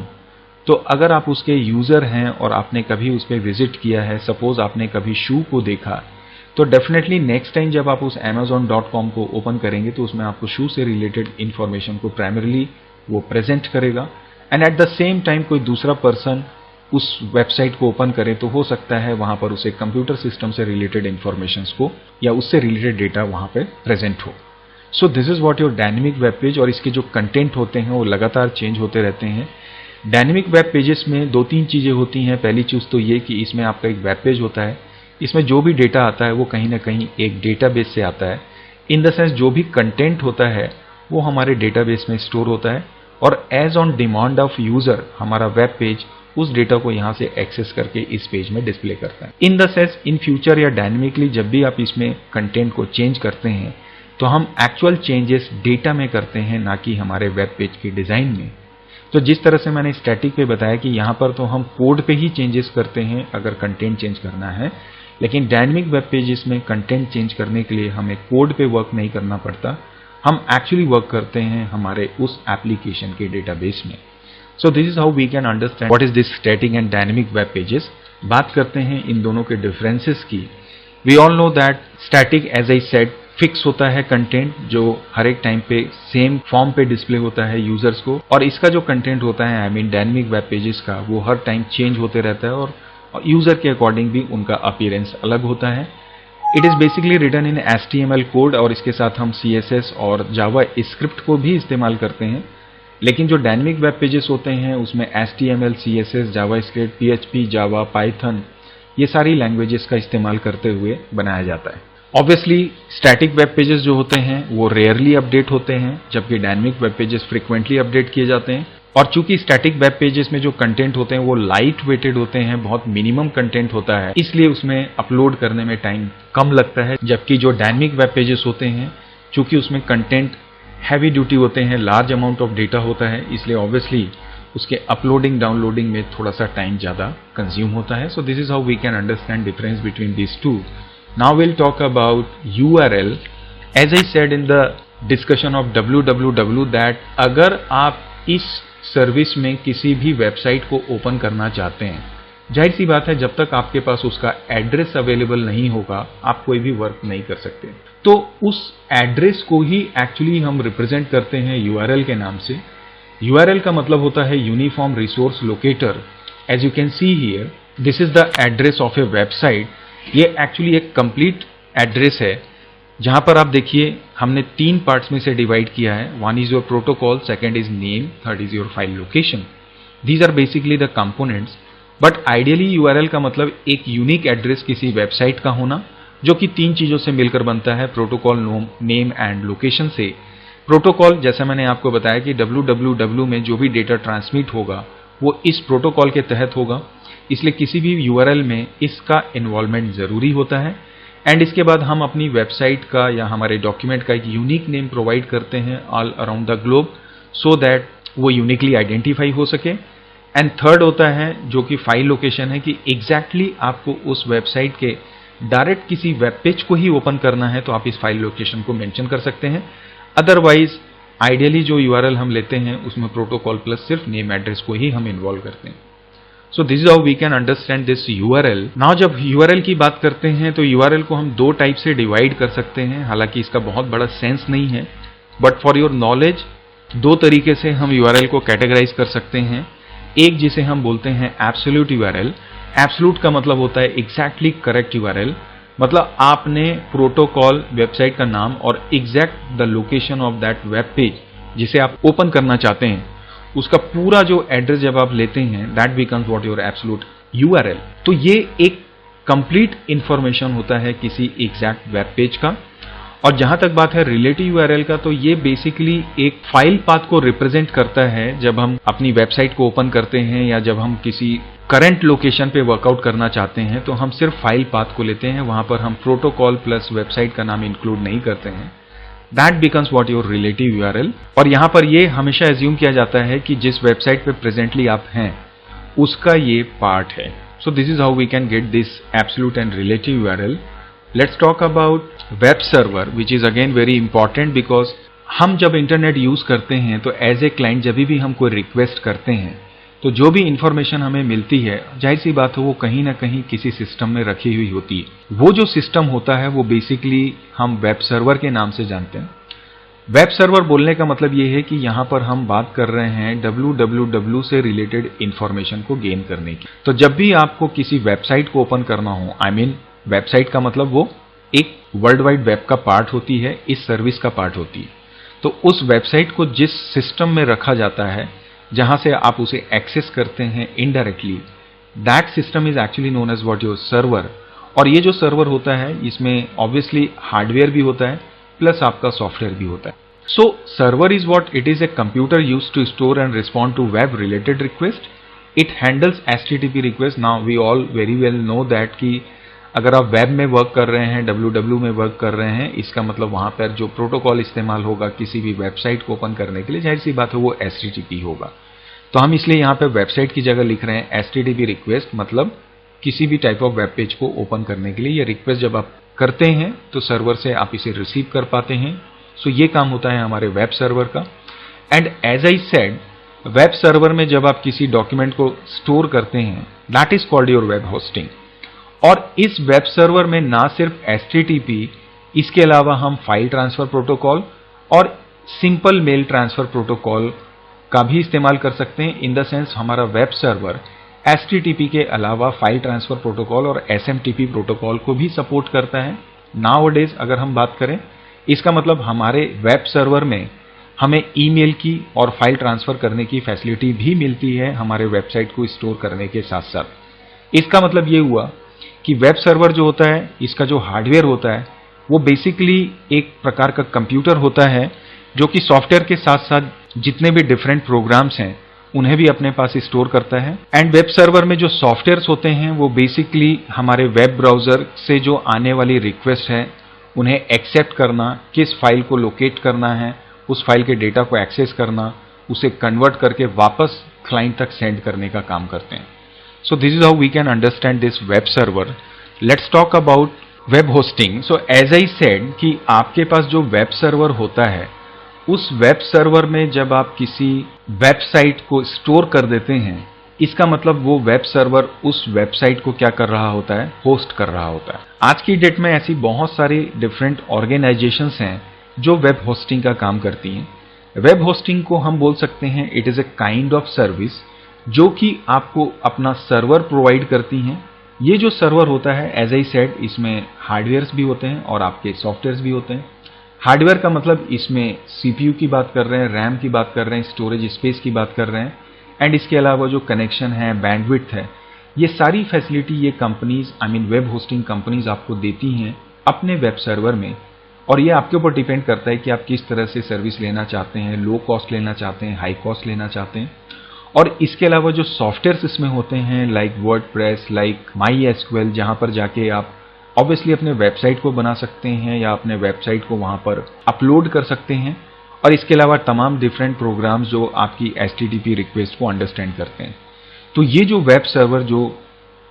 A: तो अगर आप उसके यूजर हैं और आपने कभी उस पर विजिट किया है, सपोज आपने कभी शू को देखा, तो डेफिनेटली नेक्स्ट टाइम जब आप उस amazon.com को ओपन करेंगे तो उसमें आपको शू से रिलेटेड इंफॉर्मेशन को प्राइमरली वो प्रेजेंट करेगा। And eight the same time कोई दूसरा पर्सन उस वेबसाइट को ओपन करे तो हो सकता है वहां पर उसे कंप्यूटर सिस्टम से रिलेटेड इंफॉर्मेशंस को या उससे रिलेटेड डेटा वहां पे प्रेजेंट हो। सो this is what your dynamic web page, और इसके जो कंटेंट होते हैं वो लगातार चेंज होते रहते हैं। डायनेमिक वेब पेजेस में 2-3 चीजें होती हैं। पहली चीज तो ये कि इसमें आपका एक वेब पेज होता है, इसमें जो भी डेटा आता है वो कहीं ना कहीं एक डेटाबेस से आता है। इन द सेंस जो भी कंटेंट होता है वो हमारे डेटाबेस में स्टोर होता है, और as on demand of user हमारा वेब पेज उस डेटा को यहां से एक्सेस करके इस पेज में डिस्प्ले करता है। इन द सेंस इन फ्यूचर या डायनेमिकली जब भी आप इसमें कंटेंट को चेंज करते हैं तो हम एक्चुअल चेंजेस डेटा में करते हैं, ना कि हमारे वेब पेज की डिजाइन में। तो जिस तरह से मैंने स्टैटिक पे बताया कि यहां पर तो हम कोड पे ही चेंजेस करते हैं अगर कंटेंट चेंज करना है, लेकिन डायनेमिक वेब पेजेस में कंटेंट चेंज करने के लिए हमें कोड पे वर्क नहीं करना पड़ता, हम एक्चुअली वर्क करते हैं हमारे उस एप्लीकेशन के डेटाबेस में। So this is how we can understand what is this static and dynamic web pages. बात करते हैं इन दोनों के डिफरेंसेस की। We all know that static as I said fix होता है कंटेंट, जो हर एक टाइम पे सेम फॉर्म पे डिस्प्ले होता है यूजर्स को, और इसका जो कंटेंट होता है I mean dynamic web pages का, वो हर टाइम चेंज होते रहता है और यूजर के अकॉर्डिंग भी उनका अपीयरेंस अलग होता है। It is basically written in HTML code, और इसके साथ हम CSS और जावा स्क्रिप्ट को भी इस्तेमाल करते हैं। लेकिन जो डायनेमिक वेब पेजेस होते हैं उसमें HTML, CSS, जावा स्क्रिप्ट, PHP, जावा, पाइथन, ये सारी लैंग्वेजेस का इस्तेमाल करते हुए बनाया जाता है। ऑब्वियसली स्टैटिक वेब पेजेस जो होते हैं वो रेयरली अपडेट होते हैं, जबकि dynamic web pages frequently update किए जाते हैं। और चूंकि स्टैटिक वेब पेजेस में जो कंटेंट होते हैं वो लाइट वेटेड होते हैं, बहुत मिनिमम कंटेंट होता है, इसलिए उसमें अपलोड करने में टाइम कम लगता है। जबकि जो डायनेमिक वेब पेजेस होते हैं, चूंकि उसमें कंटेंट हैवी ड्यूटी होते हैं, लार्ज अमाउंट ऑफ डेटा होता है, इसलिए ऑब्वियसली उसके अपलोडिंग डाउनलोडिंग में थोड़ा सा टाइम ज्यादा कंज्यूम होता है। So this is how we can understand difference between these two. Now we'll talk about URL. As I said in the discussion of www that अगर आप इस सर्विस में किसी भी वेबसाइट को ओपन करना चाहते हैं, जाहिर सी बात है जब तक आपके पास उसका एड्रेस अवेलेबल नहीं होगा आप कोई भी वर्क नहीं कर सकते। तो उस एड्रेस को ही एक्चुअली हम रिप्रेजेंट करते हैं URL के नाम से। URL का मतलब होता है uniform resource locator. As you can see here, this is the address of a website. ये एक्चुअली एक कंप्लीट एड्रेस है, जहां पर आप देखिए हमने 3 पार्ट्स में से डिवाइड किया है। One is your protocol, second is name, third is your file location. These are basically the components. But ideally URL का मतलब एक यूनिक एड्रेस किसी वेबसाइट का होना, जो कि 3 चीजों से मिलकर बनता है, प्रोटोकॉल, नेम एंड लोकेशन से। प्रोटोकॉल, जैसा मैंने आपको बताया कि www में जो भी डेटा ट्रांसमिट होगा वो इस प्रोटोकॉल के तहत होगा, इसलिए किसी भी यूआरएल में इसका इन्वॉल्वमेंट ज़रूरी होता है। एंड इसके बाद हम अपनी वेबसाइट का या हमारे डॉक्यूमेंट का एक यूनिक नेम प्रोवाइड करते हैं all around the globe, so that वो यूनिकली आइडेंटिफाई हो सके। एंड थर्ड होता है जो कि फाइल लोकेशन है, कि एग्जैक्टली आपको उस वेबसाइट के डायरेक्ट किसी वेब पेज को ही ओपन करना है तो आप इस फाइल लोकेशन को मेंशन कर सकते हैं। अदरवाइज आइडियली जो यूआरएल हम लेते हैं उसमें प्रोटोकॉल प्लस सिर्फ नेम एड्रेस को ही हम इन्वॉल्व करते हैं। So this is how we can understand this URL. Now जब यूआरएल की बात करते हैं तो यूआरएल को हम दो टाइप से डिवाइड कर सकते हैं, हालांकि इसका बहुत बड़ा सेंस नहीं है, बट फॉर योर नॉलेज दो तरीके से हम यूआरएल को कैटेगराइज कर सकते हैं। एक जिसे हम बोलते हैं एब्सोल्यूट यूआरएल। एब्सोल्यूट का मतलब होता है एग्जैक्टली करेक्ट यूआरएल, मतलब आपने प्रोटोकॉल, वेबसाइट का नाम और exact the location of that web page जिसे आप ओपन करना चाहते हैं उसका पूरा जो एड्रेस जब आप लेते हैं, that becomes what your absolute URL. तो ये एक कंप्लीट इंफॉर्मेशन होता है किसी एग्जैक्ट वेब पेज का। और जहां तक बात है रिलेटिव यूआरएल का, तो ये बेसिकली एक फाइल पाथ को रिप्रेजेंट करता है। जब हम अपनी वेबसाइट को ओपन करते हैं या जब हम किसी करंट लोकेशन पे वर्कआउट करना चाहते हैं तो हम सिर्फ फाइल पाथ को लेते हैं, वहां पर हम प्रोटोकॉल प्लस वेबसाइट का नाम इंक्लूड नहीं करते हैं। That becomes what your relative URL. और यहां पर ये हमेशा एज्यूम किया जाता है कि जिस वेबसाइट पे प्रेजेंटली आप हैं उसका ये पार्ट है। So this is how we can get this absolute and relative URL. Let's talk about web server, which is again very important because हम जब इंटरनेट यूज करते हैं तो एज ए क्लाइंट जब भी हम कोई रिक्वेस्ट करते हैं तो जो भी इंफॉर्मेशन हमें मिलती है, जाहिर सी बात है वो कहीं ना कहीं किसी सिस्टम में रखी हुई होती है। वो जो सिस्टम होता है वो बेसिकली हम वेब सर्वर के नाम से जानते हैं। वेब सर्वर बोलने का मतलब ये है कि यहाँ पर हम बात कर रहे हैं www से रिलेटेड इंफॉर्मेशन को गेन करने की। तो जब भी आपको किसी वेबसाइट को ओपन करना हो, आई मीन वेबसाइट का मतलब वो एक वर्ल्ड वाइड वेब का पार्ट होती है, इस सर्विस का पार्ट होती है। तो उस वेबसाइट को जिस सिस्टम में रखा जाता है जहां से आप उसे एक्सेस करते हैं indirectly, that system is actually known as what your server. और ये जो सर्वर होता है इसमें ऑब्वियसली हार्डवेयर भी होता है प्लस आपका सॉफ्टवेयर भी होता है। So server is what it is a computer use to store and respond to web related request. It handles HTTP request. Now we all very well know that कि अगर आप वेब में work कर रहे हैं, www में work कर रहे हैं, इसका मतलब वहां पर जो प्रोटोकॉल इस्तेमाल होगा किसी भी वेबसाइट को ओपन करने के लिए, जाहिर सी बात है वो HTTP होगा। तो हम इसलिए यहाँ पे वेबसाइट की जगह लिख रहे हैं HTTP रिक्वेस्ट, मतलब किसी भी टाइप ऑफ वेब पेज को ओपन करने के लिए ये रिक्वेस्ट जब आप करते हैं तो सर्वर से आप इसे रिसीव कर पाते हैं। सो ये काम होता है हमारे वेब सर्वर का। And as I said, web server में जब आप किसी डॉक्यूमेंट को स्टोर करते हैं, that is called your web hosting. और इस वेब सर्वर में ना सिर्फ HTTP, इसके अलावा हम फाइल ट्रांसफर प्रोटोकॉल और सिंपल मेल ट्रांसफर प्रोटोकॉल का भी इस्तेमाल कर सकते हैं। इन द सेंस हमारा वेब सर्वर HTTP के अलावा फाइल ट्रांसफर प्रोटोकॉल और SMTP प्रोटोकॉल को भी सपोर्ट करता है। नाउअडेज अगर हम बात करें, इसका मतलब हमारे वेब सर्वर में हमें ईमेल की और फाइल ट्रांसफर करने की फैसिलिटी भी मिलती है हमारे वेबसाइट को स्टोर करने के साथ साथ। इसका मतलब ये हुआ कि वेब सर्वर जो होता है, इसका जो हार्डवेयर होता है वो बेसिकली एक प्रकार का कंप्यूटर होता है जो कि सॉफ्टवेयर के साथ साथ जितने भी डिफरेंट प्रोग्राम्स हैं उन्हें भी अपने पास स्टोर करता है। एंड वेब सर्वर में जो सॉफ्टवेयर्स होते हैं वो बेसिकली हमारे वेब ब्राउजर से जो आने वाली रिक्वेस्ट है उन्हें एक्सेप्ट करना, किस फाइल को लोकेट करना है, उस फाइल के डेटा को एक्सेस करना, उसे कन्वर्ट करके वापस क्लाइंट तक सेंड करने का काम करते हैं। So this is how we can understand this web server. Let's talk about web hosting. So as I said कि आपके पास जो वेब सर्वर होता है, उस वेब सर्वर में जब आप किसी वेबसाइट को स्टोर कर देते हैं, इसका मतलब वो वेब सर्वर उस वेबसाइट को क्या कर रहा होता है, होस्ट कर रहा होता है। आज की डेट में ऐसी बहुत सारी डिफरेंट ऑर्गेनाइजेशंस हैं जो वेब होस्टिंग का काम करती हैं। वेब होस्टिंग को हम बोल सकते हैं it is a kind of service जो कि आपको अपना सर्वर प्रोवाइड करती हैं। ये जो सर्वर होता है, एज आई सेड, इसमें हार्डवेयर्स भी होते हैं और आपके सॉफ्टवेयर्स भी होते हैं। हार्डवेयर का मतलब इसमें CPU की बात कर रहे हैं, रैम की बात कर रहे हैं, स्टोरेज स्पेस की बात कर रहे हैं, एंड इसके अलावा जो कनेक्शन है, बैंडविड्थ है, ये सारी फैसिलिटी ये companies, I mean web hosting companies आपको देती हैं अपने वेब सर्वर में। और ये आपके ऊपर डिपेंड करता है कि आप किस तरह से सर्विस लेना चाहते हैं, लो कॉस्ट लेना चाहते हैं, हाई कॉस्ट लेना चाहते हैं। और इसके अलावा जो सॉफ्टवेयर इसमें होते हैं लाइक वर्डप्रेस, लाइक MySQL, जहां पर जाके आप ऑब्वियसली अपने वेबसाइट को बना सकते हैं या अपने वेबसाइट को वहां पर अपलोड कर सकते हैं। और इसके अलावा तमाम डिफरेंट प्रोग्राम्स जो आपकी HTTP रिक्वेस्ट को अंडरस्टैंड करते हैं। तो ये जो वेब सर्वर जो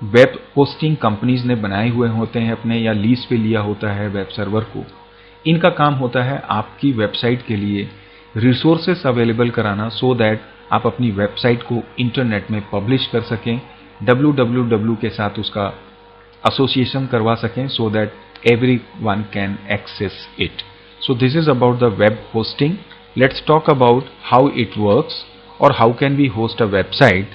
A: वेब होस्टिंग कंपनीज ने बनाए हुए होते हैं अपने, या लीज पे लिया होता है वेब सर्वर को, इनका काम होता है आपकी वेबसाइट के लिए रिसोर्सेस अवेलेबल कराना, सो दैट आप अपनी वेबसाइट को इंटरनेट में पब्लिश कर सकें, www के साथ उसका एसोसिएशन करवा सकें, so that everyone can access it. So this is about the web hosting. Let's talk about how it works और how can we host a website.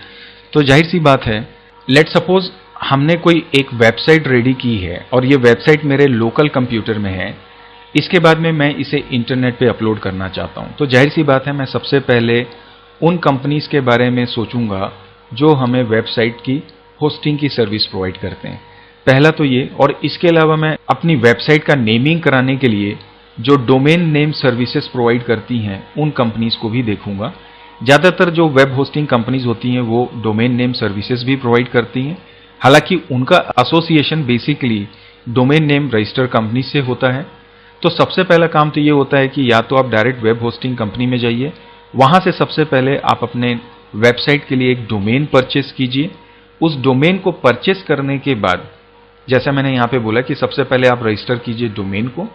A: तो जाहिर सी बात है, लेट्स सपोज हमने कोई एक वेबसाइट रेडी की है और ये वेबसाइट मेरे लोकल कंप्यूटर में है। इसके बाद में मैं इसे इंटरनेट पे अपलोड करना चाहता हूँ। तो जाहिर सी बात है, मैं सबसे पहले उन कंपनीज के बारे में सोचूंगा जो हमें वेबसाइट की होस्टिंग की सर्विस प्रोवाइड करते हैं। पहला तो ये, और इसके अलावा मैं अपनी वेबसाइट का नेमिंग कराने के लिए जो डोमेन नेम सर्विसेज प्रोवाइड करती हैं उन कंपनीज को भी देखूंगा। ज़्यादातर जो वेब होस्टिंग कंपनीज होती हैं वो डोमेन नेम सर्विसेज भी प्रोवाइड करती हैं, हालांकि उनका association basically domain name register company से होता है। तो सबसे पहला काम तो ये होता है कि या तो आप डायरेक्ट वेब होस्टिंग कंपनी में जाइए, वहां से सबसे पहले आप अपने वेबसाइट के लिए एक डोमेन परचेस कीजिए। उस डोमेन को परचेस करने के बाद, जैसा मैंने यहाँ पे बोला कि सबसे पहले आप रजिस्टर कीजिए डोमेन को।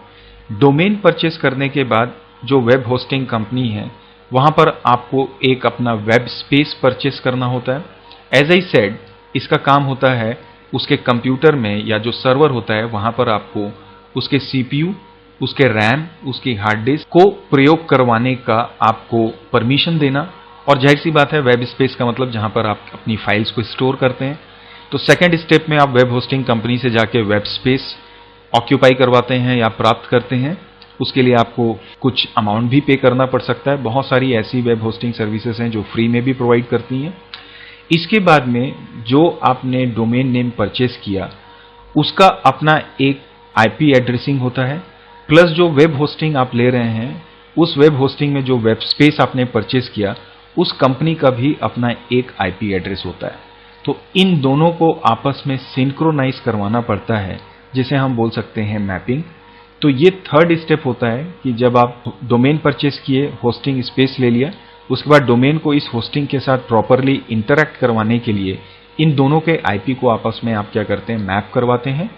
A: डोमेन परचेस करने के बाद जो वेब होस्टिंग कंपनी है वहां पर आपको एक अपना वेब स्पेस परचेस करना होता है। एज आई सेड, इसका काम होता है उसके कंप्यूटर में या जो सर्वर होता है वहां पर आपको उसके CPU, उसके रैम, उसकी हार्ड डिस्क को प्रयोग करवाने का आपको परमिशन देना। और जाहिर सी बात है, वेब स्पेस का मतलब जहां पर आप अपनी फाइल्स को स्टोर करते हैं। तो सेकेंड स्टेप में आप वेब होस्टिंग कंपनी से जाके वेब स्पेस ऑक्यूपाई करवाते हैं या प्राप्त करते हैं। उसके लिए आपको कुछ अमाउंट भी पे करना पड़ सकता है। बहुत सारी ऐसी वेब होस्टिंग सर्विसेज हैं जो फ्री में भी प्रोवाइड करती हैं। इसके बाद में जो आपने डोमेन नेम परचेस किया उसका अपना एक IP एड्रेसिंग होता है, प्लस जो वेब होस्टिंग आप ले रहे हैं उस वेब होस्टिंग में जो वेब स्पेस आपने परचेस किया उस कंपनी का भी अपना एक IP एड्रेस होता है। तो इन दोनों को आपस में सिंक्रोनाइज करवाना पड़ता है, जिसे हम बोल सकते हैं मैपिंग। तो ये थर्ड स्टेप होता है कि जब आप डोमेन परचेस किए, होस्टिंग स्पेस ले लिया, उसके बाद डोमेन को इस होस्टिंग के साथ प्रॉपरली इंटरैक्ट करवाने के लिए इन दोनों के IP को आपस में आप क्या करते हैं, मैप करवाते हैं।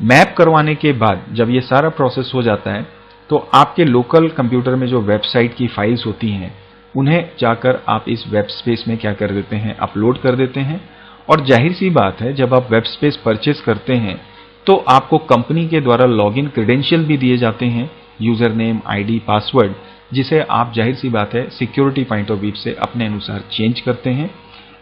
A: मैप करवाने के बाद जब ये सारा प्रोसेस हो जाता है तो आपके लोकल कंप्यूटर में जो वेबसाइट की फाइल्स होती हैं उन्हें जाकर आप इस वेब स्पेस में क्या कर देते हैं, अपलोड कर देते हैं। और जाहिर सी बात है, जब आप वेब स्पेस परचेस करते हैं तो आपको कंपनी के द्वारा लॉगिन क्रेडेंशियल भी दिए जाते हैं, यूजर नेम, ID, पासवर्ड, जिसे आप जाहिर सी बात है सिक्योरिटी पॉइंट ऑफ व्यू से अपने अनुसार चेंज करते हैं।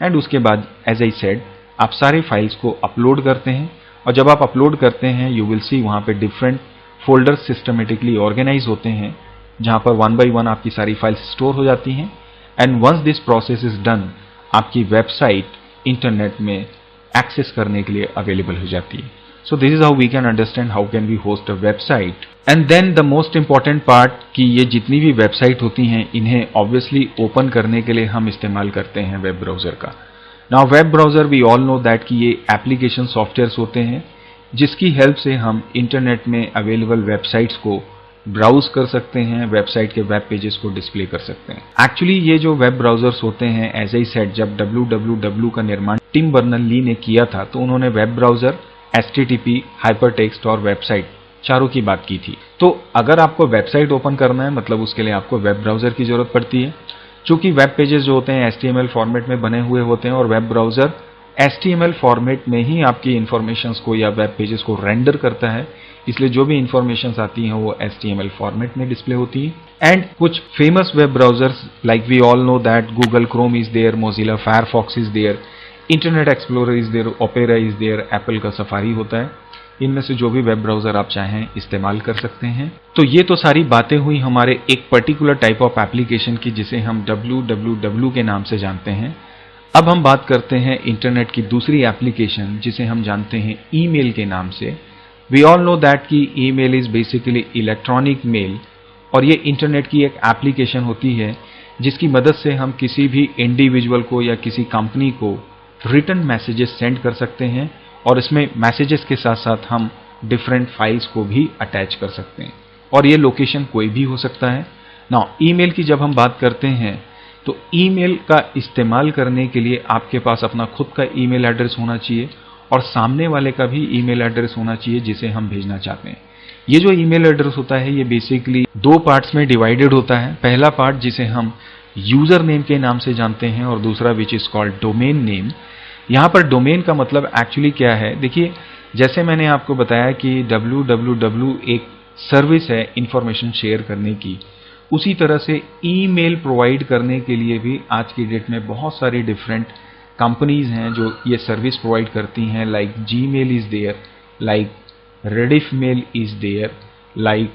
A: एंड उसके बाद एज आई सेड, आप सारे फाइल्स को अपलोड करते हैं। और जब आप अपलोड करते हैं यू विल सी वहां पे डिफरेंट फोल्डर्स सिस्टमेटिकली ऑर्गेनाइज होते हैं, जहां पर 1 by 1 आपकी सारी फाइल्स स्टोर हो जाती हैं। And once this process is done, आपकी वेबसाइट इंटरनेट में एक्सेस करने के लिए अवेलेबल हो जाती है। So this is how we can understand how can we host a website. And then the most important part कि ये जितनी भी वेबसाइट होती हैं इन्हें obviously ओपन करने के लिए हम इस्तेमाल करते हैं वेब ब्राउज़र का। Now web browser we all know that कि ये एप्लीकेशन सॉफ्टवेयर्स होते हैं जिसकी हेल्प से हम इंटरनेट में अवेलेबल वेबसाइट्स को ब्राउज कर सकते हैं, वेबसाइट के वेब पेजेस को डिस्प्ले कर सकते हैं। एक्चुअली ये जो वेब ब्राउजर्स होते हैं, एज आई सेड, जब www का निर्माण टिम बर्नर्स-ली ने किया था तो उन्होंने वेब ब्राउजर, HTTP, हाइपरटेक्स्ट और वेबसाइट चारों की बात की थी। तो अगर आपको वेबसाइट ओपन करना है मतलब उसके लिए आपको वेब ब्राउजर की जरूरत पड़ती है। चूंकि वेब पेजेस जो होते हैं HTML फॉर्मेट में बने हुए होते हैं और वेब ब्राउजर HTML फॉर्मेट में ही आपकी इंफॉर्मेशंस को या वेब पेजेस को रेंडर करता है, इसलिए जो भी इंफॉर्मेशंस आती हैं वो HTML फॉर्मेट में डिस्प्ले होती है। एंड कुछ famous web browsers like we all know that Google Chrome is there, Mozilla Firefox is there, Internet Explorer is there, Opera is there, Apple का सफारी होता है। इनमें से जो भी वेब ब्राउजर आप चाहें इस्तेमाल कर सकते हैं। तो ये तो सारी बातें हुई हमारे एक पर्टिकुलर टाइप ऑफ एप्लीकेशन की जिसे हम www के नाम से जानते हैं। अब हम बात करते हैं इंटरनेट की दूसरी एप्लीकेशन जिसे हम जानते हैं ईमेल के नाम से, वी ऑल नो दैट कि email is basically electronic mail, और ये इंटरनेट की एक एप्लीकेशन होती है जिसकी मदद से हम किसी भी इंडिविजुअल को या किसी कंपनी को रिटर्न मैसेजेस सेंड कर सकते हैं, और इसमें मैसेजेस के साथ साथ हम डिफरेंट फाइल्स को भी अटैच कर सकते हैं, और ये लोकेशन कोई भी हो सकता है। नाउ ईमेल की जब हम बात करते हैं तो ईमेल का इस्तेमाल करने के लिए आपके पास अपना खुद का ईमेल एड्रेस होना चाहिए और सामने वाले का भी ईमेल एड्रेस होना चाहिए जिसे हम भेजना चाहते हैं। ये जो ईमेल एड्रेस होता है ये बेसिकली दो पार्ट्स में डिवाइडेड होता है। पहला पार्ट जिसे हम यूजर नेम के नाम से जानते हैं और दूसरा which is called domain name. यहाँ पर डोमेन का मतलब एक्चुअली क्या है, देखिए जैसे मैंने आपको बताया कि www एक सर्विस है इंफॉर्मेशन शेयर करने की, उसी तरह से ईमेल प्रोवाइड करने के लिए भी आज की डेट में बहुत सारी डिफरेंट कंपनीज हैं जो ये सर्विस प्रोवाइड करती हैं। Like Gmail is there, like Rediff mail is there, like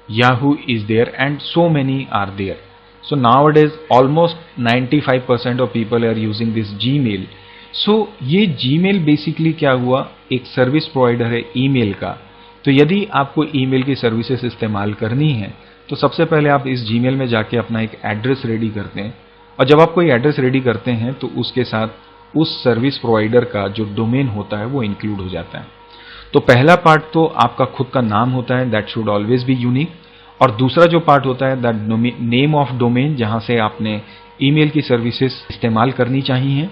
A: Yahoo is there, and so many are there. So nowadays almost 95% of people are using this Gmail. So ये Gmail basically क्या हुआ, एक service provider है email का। तो यदि आपको email की सर्विसेज इस्तेमाल करनी है तो सबसे पहले आप इस Gmail में जाके अपना एक एड्रेस रेडी करते हैं, और जब आप कोई एड्रेस रेडी करते हैं तो उसके साथ उस सर्विस प्रोवाइडर का जो डोमेन होता है वो इंक्लूड हो जाता है। तो पहला पार्ट तो आपका खुद का नाम होता है, that should always be unique, और दूसरा जो पार्ट होता है दैट नेम ऑफ डोमेन, जहां से आपने ईमेल की सर्विसेज इस्तेमाल करनी चाहिए,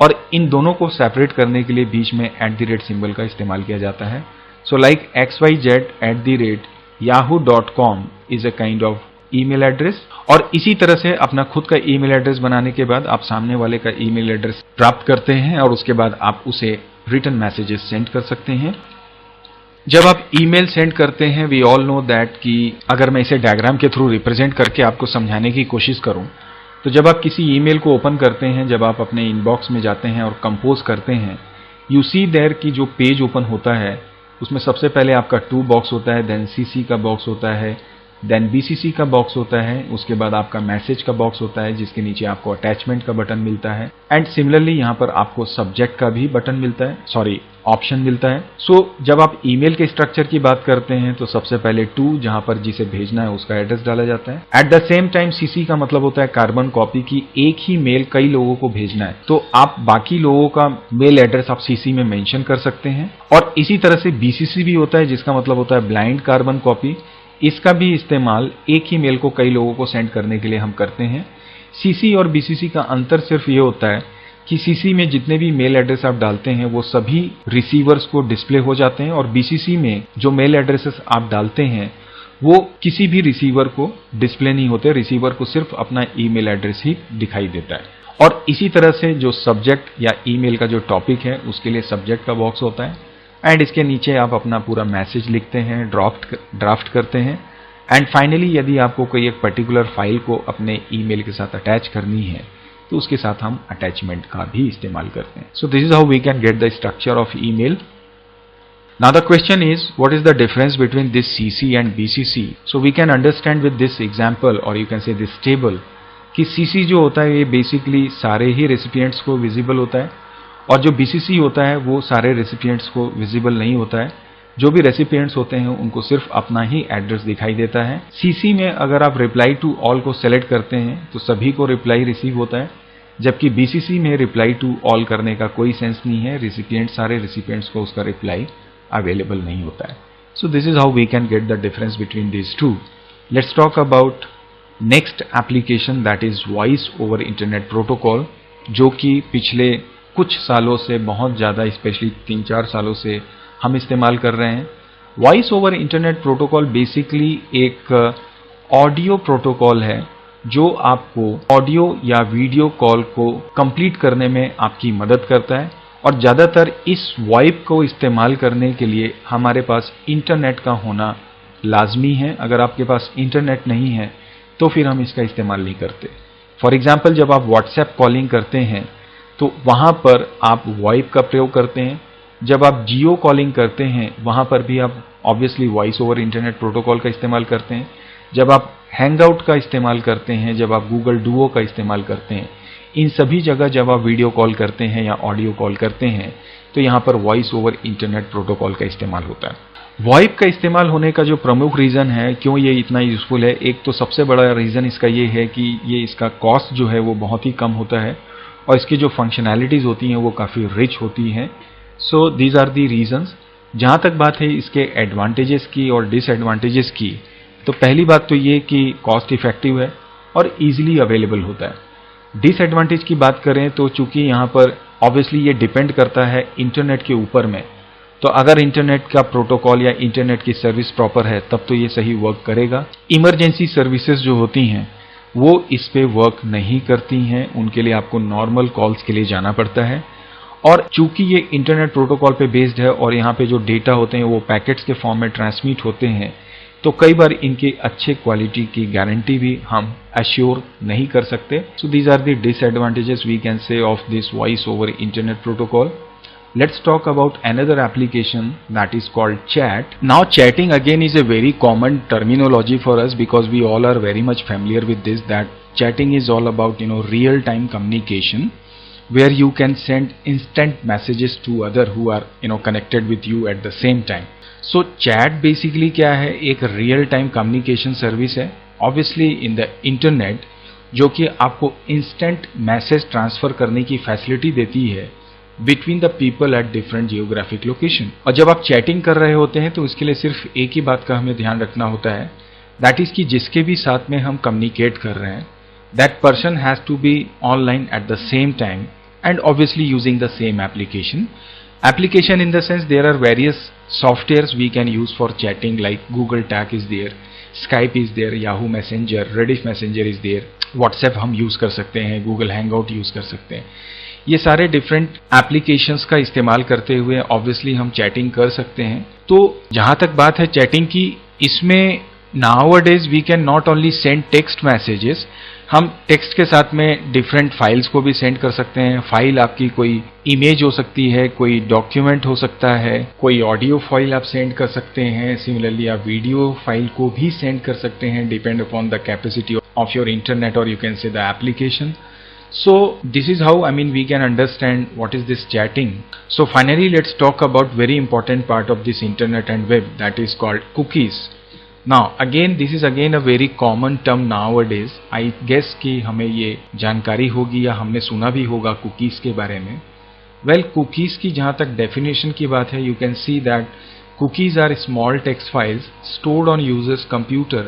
A: और इन दोनों को सेपरेट करने के लिए बीच में @ सिंबल का इस्तेमाल किया जाता है। So like xyz@yahoo.com is a kind of email address, और इसी तरह से अपना खुद का ईमेल एड्रेस बनाने के बाद आप सामने वाले का ईमेल एड्रेस प्राप्त करते हैं और उसके बाद आप उसे रिटर्न मैसेजेस सेंड कर सकते हैं। जब आप ईमेल सेंड करते हैं, वी ऑल नो दैट कि अगर मैं इसे डायग्राम के थ्रू रिप्रेजेंट करके आपको समझाने की कोशिश करूं, तो जब आप किसी ईमेल को ओपन करते हैं, जब आप अपने इनबॉक्स में जाते हैं और कंपोज करते हैं, यू सी देयर की जो पेज ओपन होता है उसमें सबसे पहले आपका टू बॉक्स होता है, देन सीसी का बॉक्स होता है, देन बीसीसी का बॉक्स होता है, उसके बाद आपका मैसेज का बॉक्स होता है जिसके नीचे आपको अटैचमेंट का बटन मिलता है, एंड सिमिलरली यहाँ पर आपको सब्जेक्ट का भी बटन मिलता है, सॉरी ऑप्शन मिलता है। सो जब आप ईमेल के स्ट्रक्चर की बात करते हैं तो सबसे पहले टू, जहां पर जिसे भेजना है उसका एड्रेस डाला जाता है। Eight the same time CC का मतलब होता है कार्बन कॉपी की, एक ही मेल कई लोगों को भेजना है तो आप बाकी लोगों का मेल एड्रेस आप सीसी में मेंशन कर सकते हैं। और इसी तरह से बीसीसी भी होता है जिसका मतलब होता है ब्लाइंड कार्बन कॉपी, इसका भी इस्तेमाल एक ही मेल को कई लोगों को सेंड करने के लिए हम करते हैं। सीसी और बीसीसी का अंतर सिर्फ ये होता है कि सीसी में जितने भी मेल एड्रेस आप डालते हैं वो सभी रिसीवर्स को डिस्प्ले हो जाते हैं, और बीसीसी में जो मेल एड्रेसेस आप डालते हैं वो किसी भी रिसीवर को डिस्प्ले नहीं होते, रिसीवर को सिर्फ अपना ईमेल एड्रेस ही दिखाई देता है। और इसी तरह से जो सब्जेक्ट या ईमेल का जो टॉपिक है उसके लिए सब्जेक्ट का बॉक्स होता है, एंड इसके नीचे आप अपना पूरा मैसेज लिखते हैं, ड्राफ्ट करते हैं, एंड फाइनली यदि आपको कोई एक पर्टिकुलर फाइल को अपने ईमेल के साथ अटैच करनी है तो उसके साथ हम अटैचमेंट का भी इस्तेमाल करते हैं। So this is how we can get the structure of email. Now the question is what is the difference between this CC and BCC. So we can understand with this example और you can say this table कि CC जो होता है ये basically सारे ही recipients को visible होता है, और जो बीसीसी होता है वो सारे रेसिपिएंट्स को विजिबल नहीं होता है। जो भी रेसिपिएंट्स होते हैं उनको सिर्फ अपना ही एड्रेस दिखाई देता है। सीसी में अगर आप रिप्लाई टू ऑल को सेलेक्ट करते हैं तो सभी को रिप्लाई रिसीव होता है, जबकि बीसीसी में रिप्लाई टू ऑल करने का कोई सेंस नहीं है, सारे रेसिपिएंट्स को उसका रिप्लाई अवेलेबल नहीं होता है। So this is how we can get the difference between this two. Let's talk about next application that is voice over internet protocol, जो कि पिछले कुछ सालों से बहुत ज़्यादा, स्पेशली 3-4 सालों से हम इस्तेमाल कर रहे हैं। Voice over internet protocol basically एक ऑडियो प्रोटोकॉल है जो आपको ऑडियो या वीडियो कॉल को कंप्लीट करने में आपकी मदद करता है, और ज़्यादातर इस वॉइप को इस्तेमाल करने के लिए हमारे पास इंटरनेट का होना लाजमी है। अगर आपके पास इंटरनेट नहीं है तो फिर हम इसका इस्तेमाल नहीं करते। फॉर एग्जाम्पल, जब आप व्हाट्सएप कॉलिंग करते हैं तो वहाँ पर आप वॉइप का प्रयोग करते हैं। जब आप जियो कॉलिंग करते हैं वहाँ पर भी आप obviously voice over internet protocol का इस्तेमाल करते हैं। जब आप हैंगआउट का इस्तेमाल करते हैं, जब आप गूगल डुओ का इस्तेमाल करते हैं, इन सभी जगह जब आप वीडियो कॉल करते हैं या ऑडियो कॉल करते हैं तो यहाँ पर वॉइस ओवर इंटरनेट प्रोटोकॉल का इस्तेमाल होता है। वॉइप का इस्तेमाल होने का जो प्रमुख रीज़न है क्यों ये इतना यूज़फुल है, एक तो सबसे बड़ा रीज़न इसका ये है कि ये इसका कॉस्ट जो है वो बहुत ही कम होता है और इसकी जो फंक्शनैलिटीज़ होती हैं वो काफ़ी रिच होती हैं। So these are the reasons. जहाँ तक बात है इसके एडवांटेजेस की और डिसएडवांटेजेस की, तो पहली बात तो ये कि कॉस्ट इफेक्टिव है और ईजिली अवेलेबल होता है। डिसएडवांटेज की बात करें तो चूंकि यहाँ पर ऑब्वियसली ये डिपेंड करता है इंटरनेट के ऊपर में, तो अगर इंटरनेट का प्रोटोकॉल या इंटरनेट की सर्विस प्रॉपर है तब तो ये सही वर्क करेगा। इमरजेंसी सर्विसेज जो होती हैं वो इस पे वर्क नहीं करती हैं, उनके लिए आपको नॉर्मल कॉल्स के लिए जाना पड़ता है। और चूंकि ये इंटरनेट प्रोटोकॉल पे बेस्ड है और यहाँ पे जो डेटा होते हैं वो पैकेट्स के फॉर्म में ट्रांसमिट होते हैं, तो कई बार इनकी अच्छे क्वालिटी की गारंटी भी हम अश्योर नहीं कर सकते। So these are the disadvantages we can say of this voice over internet protocol. Let's talk about another application that is called chat. Now chatting again is a very common terminology for us because we all are very much familiar with this, that chatting is all about real time communication where you can send instant messages to other who are connected with you at the same time. So chat basically क्या है, एक real time communication service है obviously in the internet, जो कि आपको instant message transfer करने की facility देती है between the people at different geographic location. और जब आप चैटिंग कर रहे होते हैं तो इसके लिए सिर्फ एक ही बात का हमें ध्यान रखना होता है, दैट इज कि जिसके भी साथ में हम कम्युनिकेट कर रहे हैं that person has to be online at the same time and obviously using the same application. Application in the sense there are various softwares we can use for chatting like Google tag is there, Skype is there, Yahoo messenger, Rediff messenger is there, WhatsApp हम use कर सकते हैं, Google hangout use कर सकते हैं। ये सारे different applications का इस्तेमाल करते हुए ऑब्वियसली हम चैटिंग कर सकते हैं। तो जहां तक बात है चैटिंग की, इसमें nowadays we can not only send text messages, हम टेक्स्ट के साथ में डिफरेंट फाइल्स को भी सेंड कर सकते हैं। फाइल आपकी कोई इमेज हो सकती है, कोई डॉक्यूमेंट हो सकता है, कोई ऑडियो फाइल आप सेंड कर सकते हैं। सिमिलरली आप वीडियो फाइल को भी सेंड कर सकते हैं, depend upon the capacity of your internet और you can say the application. So this is how we can understand what is this chatting. So finally let's talk about very important part of this internet and web, that is called cookies. Now again this is again a very common term nowadays. I guess कि हमें ये जानकारी होगी या हमने सुना भी होगा cookies के बारे में। Well cookies की जहाँ तक definition की बात है, you can see that cookies are small text files stored on user's computer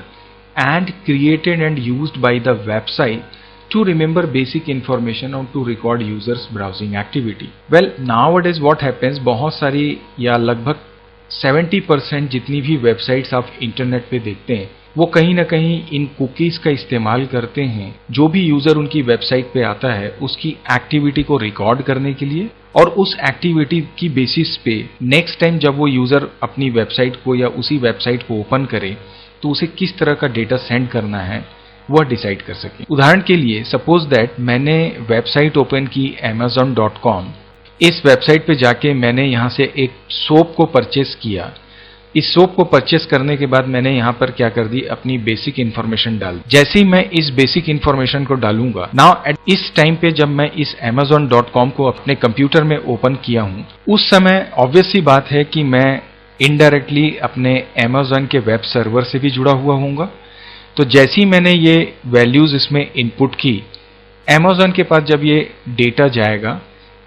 A: and created and used by the website to remember basic information or to record users browsing activity. Well nowadays what happens, बहुत सारी या लगभग 70% जितनी भी websites आप internet पे देखते हैं वो कहीं ना कहीं इन कुकीज का इस्तेमाल करते हैं। जो भी यूजर उनकी वेबसाइट पे आता है उसकी एक्टिविटी को रिकॉर्ड करने के लिए, और उस एक्टिविटी की बेसिस पे नेक्स्ट टाइम जब वो यूजर अपनी वेबसाइट को या उसी वेबसाइट को ओपन करे तो उसे किस तरह का डेटा सेंड करना है वह डिसाइड कर सके। उदाहरण के लिए सपोज दैट मैंने वेबसाइट ओपन की amazon.com, इस वेबसाइट पे जाके मैंने यहाँ से एक सोप को परचेस किया। इस सोप को परचेस करने के बाद मैंने यहाँ पर क्या कर दी, अपनी बेसिक इन्फॉर्मेशन डाल। जैसे ही मैं इस बेसिक इन्फॉर्मेशन को डालूंगा, नाउ एट इस टाइम पे जब मैं इस amazon.com को अपने कंप्यूटर में ओपन किया हूँ, उस समय ऑब्वियस सी बात है कि मैं इनडायरेक्टली अपने अमेजोन के वेब सर्वर से भी जुड़ा हुआ होऊंगा। तो जैसे ही मैंने ये वैल्यूज इसमें इनपुट की, Amazon के पास जब ये डेटा जाएगा,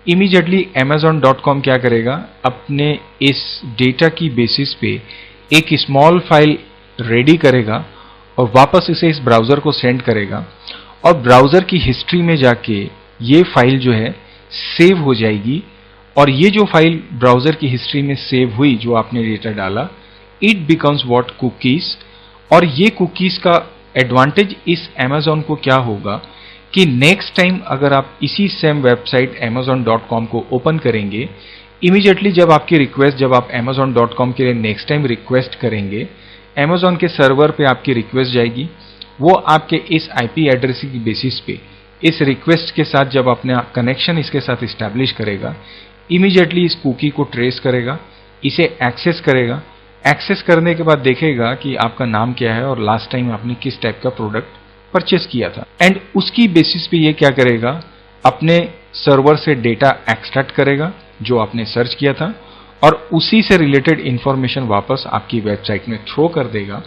A: इमीडिएटली amazon.com क्या करेगा, अपने इस डेटा की बेसिस पे एक स्मॉल फाइल रेडी करेगा और वापस इसे इस ब्राउज़र को सेंड करेगा और ब्राउज़र की हिस्ट्री में जाके ये फाइल जो है सेव हो जाएगी। और ये जो फाइल ब्राउज़र की हिस्ट्री में सेव हुई, जो आपने डेटा डाला, इट बिकम्स व्हाट कुकीज़। और ये कुकीज का एडवांटेज इस Amazon को क्या होगा कि नेक्स्ट टाइम अगर आप इसी सेम वेबसाइट amazon.com को ओपन करेंगे, इमीडिएटली जब आपकी रिक्वेस्ट, जब आप amazon.com के लिए नेक्स्ट टाइम रिक्वेस्ट करेंगे, Amazon के सर्वर पे आपकी रिक्वेस्ट जाएगी, वो आपके इस IP एड्रेस की बेसिस पे इस रिक्वेस्ट के साथ जब अपने कनेक्शन इसके साथ इस्टेब्लिश करेगा, इमीडिएटली इस कुकी को ट्रेस करेगा, इसे एक्सेस करेगा। एक्सेस करने के बाद देखेगा कि आपका नाम क्या है और लास्ट टाइम आपने किस टाइप का प्रोडक्ट परचेस किया था, एंड उसकी बेसिस पे ये क्या करेगा, अपने सर्वर से डेटा एक्सट्रैक्ट करेगा जो आपने सर्च किया था और उसी से रिलेटेड इंफॉर्मेशन वापस आपकी वेबसाइट में थ्रो कर देगा,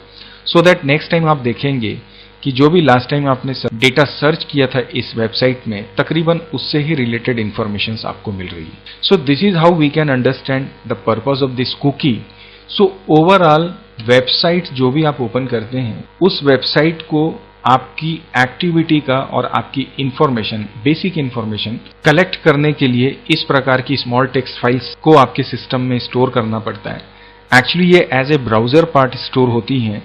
A: सो दैट नेक्स्ट टाइम आप देखेंगे कि जो भी लास्ट टाइम आपने डेटा सर्च किया था इस वेबसाइट में, तकरीबन उससे ही रिलेटेड इंफॉर्मेशन आपको मिल रही है. So this is how we can understand the purpose of this cookie. So overall website जो भी आप ओपन करते हैं, उस वेबसाइट को आपकी एक्टिविटी का और आपकी इंफॉर्मेशन, बेसिक इंफॉर्मेशन कलेक्ट करने के लिए इस प्रकार की स्मॉल टेक्स्ट फाइल्स को आपके सिस्टम में स्टोर करना पड़ता है. एक्चुअली ये as a browser part store होती हैं,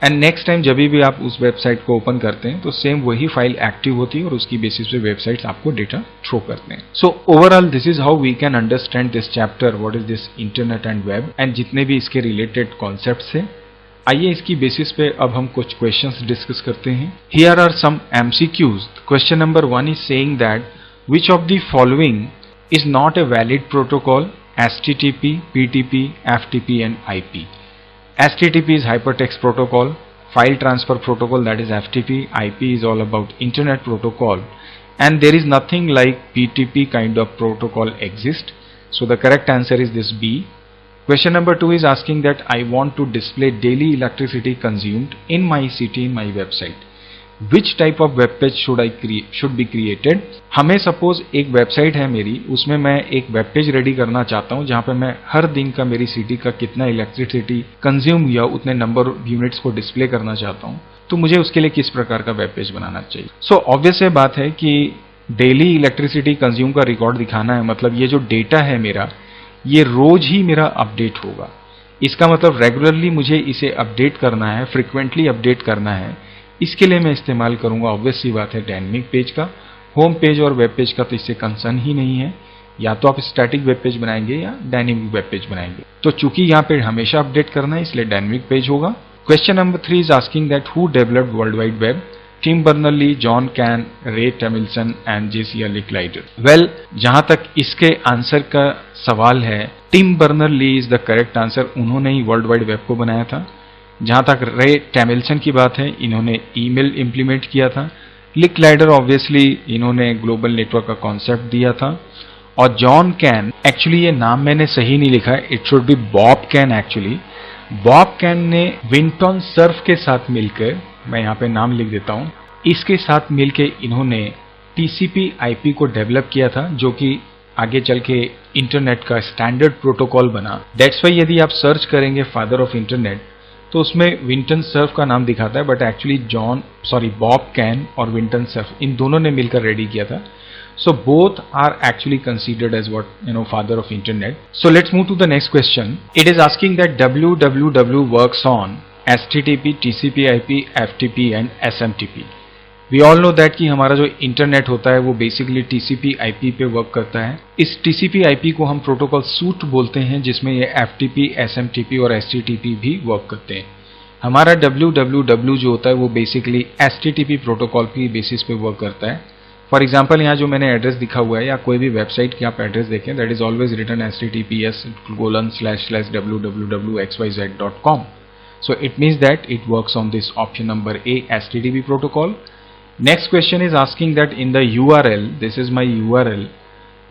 A: एंड नेक्स्ट टाइम जब भी आप उस वेबसाइट को ओपन करते हैं तो सेम वही फाइल एक्टिव होती है और उसकी बेसिस पे वेबसाइट्स आपको डेटा थ्रो करते हैं. So overall this is how we can understand this chapter, what is this internet and web, and जितने भी इसके रिलेटेड कॉन्सेप्ट्स हैं. आइए इसकी बेसिस पे अब हम कुछ क्वेश्चंस डिस्कस करते हैं. Here are some MCQs. Question number 1 is saying that which of the following is not a valid protocol? HTTP, PTP, FTP and IP. HTTP is hypertext protocol, file transfer protocol, that is FTP. IP is all about internet protocol, and there is nothing like PTP kind of protocol exist. So the correct answer is this B. Question number 2 is asking that I want to display daily electricity consumed in my city in my website. Which type of web page should be created? हमें suppose एक website है मेरी, उसमें मैं एक web page ready करना चाहता हूं जहां पे मैं हर दिन का मेरी सिटी का कितना इलेक्ट्रिसिटी कंज्यूम हुआ उतने नंबर ऑफ यूनिट्स को डिस्प्ले करना चाहता हूं, तो मुझे उसके लिए किस प्रकार का वेब पेज बनाना चाहिए. सो ऑब्वियस ये बात है कि डेली इलेक्ट्रिसिटी कंज्यूम का रिकॉर्ड दिखाना है, मतलब ये जो डेटा है मेरा, ये रोज ही मेरा अपडेट होगा. इसका मतलब रेगुलरली मुझे इसे अपडेट करना है, फ्रिक्वेंटली अपडेट करना है. इसके लिए मैं इस्तेमाल करूंगा, ऑब्वियस सी बात है, डायनेमिक पेज का. होम पेज और वेब पेज का तो इससे कंसर्न ही नहीं है. या तो आप स्टैटिक वेब पेज बनाएंगे या डायनेमिक वेब पेज बनाएंगे. तो चूंकि यहाँ पे हमेशा अपडेट करना है, इसलिए डायनेमिक पेज होगा. Question number 3 is asking that who developed world wide web? Tim Berners-Lee, John Kane, Ray Tomlinson and JC Licklider. Well, जहां तक इसके आंसर का सवाल है, Tim Berners-Lee is the correct answer. उन्होंने ही वर्ल्ड वाइड वेब को बनाया था. जहां तक रे टॉमिल्सन की बात है, इन्होंने ईमेल इंप्लीमेंट किया था. लिकलाइडर ऑब्वियसली इन्होंने ग्लोबल नेटवर्क का कॉन्सेप्ट दिया था. और जॉन कैन, एक्चुअली ये नाम मैंने सही नहीं लिखा है, it should be Bob can. Actually Bob can ने विंटन सर्फ के साथ मिलकर, मैं यहाँ पे नाम लिख देता हूँ, इसके साथ मिलकर इन्होंने TCP/IP को डेवलप किया था, जो कि आगे चल के इंटरनेट का स्टैंडर्ड प्रोटोकॉल बना. दैट्स वाई यदि आप सर्च करेंगे फादर ऑफ इंटरनेट तो उसमें विंटन सर्फ का नाम दिखाता है, बट एक्चुअली बॉब कैन और विंटन सर्फ इन दोनों ने मिलकर रेडी किया था. So both are actually considered as father of internet. So let's move to the next question. It is asking that www works on HTTP, TCP/IP, FTP and SMTP. We all know that कि हमारा जो internet होता है वो basically TCP/IP पे work करता है. इस TCP/IP को हम प्रोटोकॉल सूट बोलते हैं, जिसमें ये FTP, SMTP और HTTP भी वर्क करते हैं. हमारा www जो होता है वो बेसिकली HTTP प्रोटोकॉल की बेसिस पे वर्क करता है. फॉर एग्जाम्पल यहाँ जो मैंने एड्रेस दिखा हुआ है, या कोई भी वेबसाइट की आप एड्रेस देखें, that is always written https://www.xyz.com. So it means that it works on this option number A, HTTP protocol. Next question is asking that in the URL, this is my URL,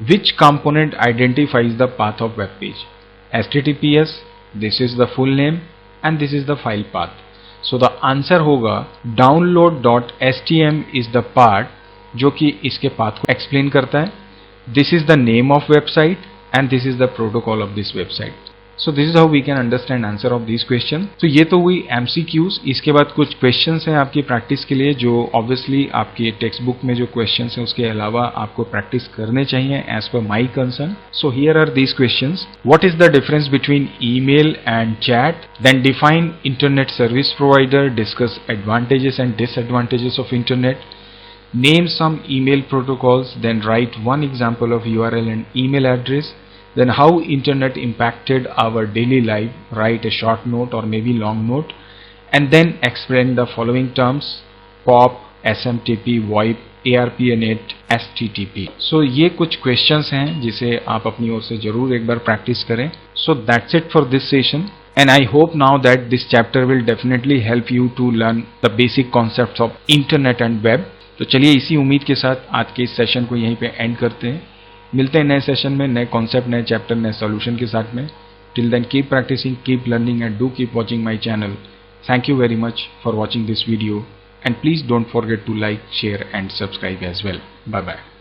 A: which component identifies the path of web page? HTTPS, this is the full name, and this is the file path. So the answer होगा download.htm is the part जो कि इसके path को explain करता है. This is the name of website and this is the protocol of this website. So this is how we can understand answer of this question. तो ये तो हुई MCQs. इसके बाद कुछ क्वेश्चंस हैं आपकी प्रैक्टिस के लिए, जो ऑब्वियसली आपके टेक्स्ट बुक में जो क्वेश्चंस हैं उसके अलावा आपको प्रैक्टिस करने चाहिए as per my concern. So here are these questions. What is the difference between email and chat? Then define internet service provider. Discuss advantages and disadvantages of internet. Name some email protocols, then write one example of URL and email address. Then how internet impacted our daily life, write a short note or maybe long note. And then explain the following terms: POP, SMTP, VoIP, ARPANET, HTTP. So ये कुछ questions हैं जिसे आप अपनी ओर से जरूर एक बार practice करें. So that's it for this session. And I hope now that this chapter will definitely help you to learn the basic concepts of internet and web. तो चलिए इसी उम्मीद के साथ आज के इस सेशन को यहीं पे एंड करते हैं. मिलते हैं नए सेशन में, नए कॉन्सेप्ट, नए चैप्टर, नए सॉल्यूशन के साथ में. Till then, keep practicing, keep learning, and do keep watching my channel. Thank you very much for watching this video, and please don't forget to like, share and subscribe as well. Bye bye.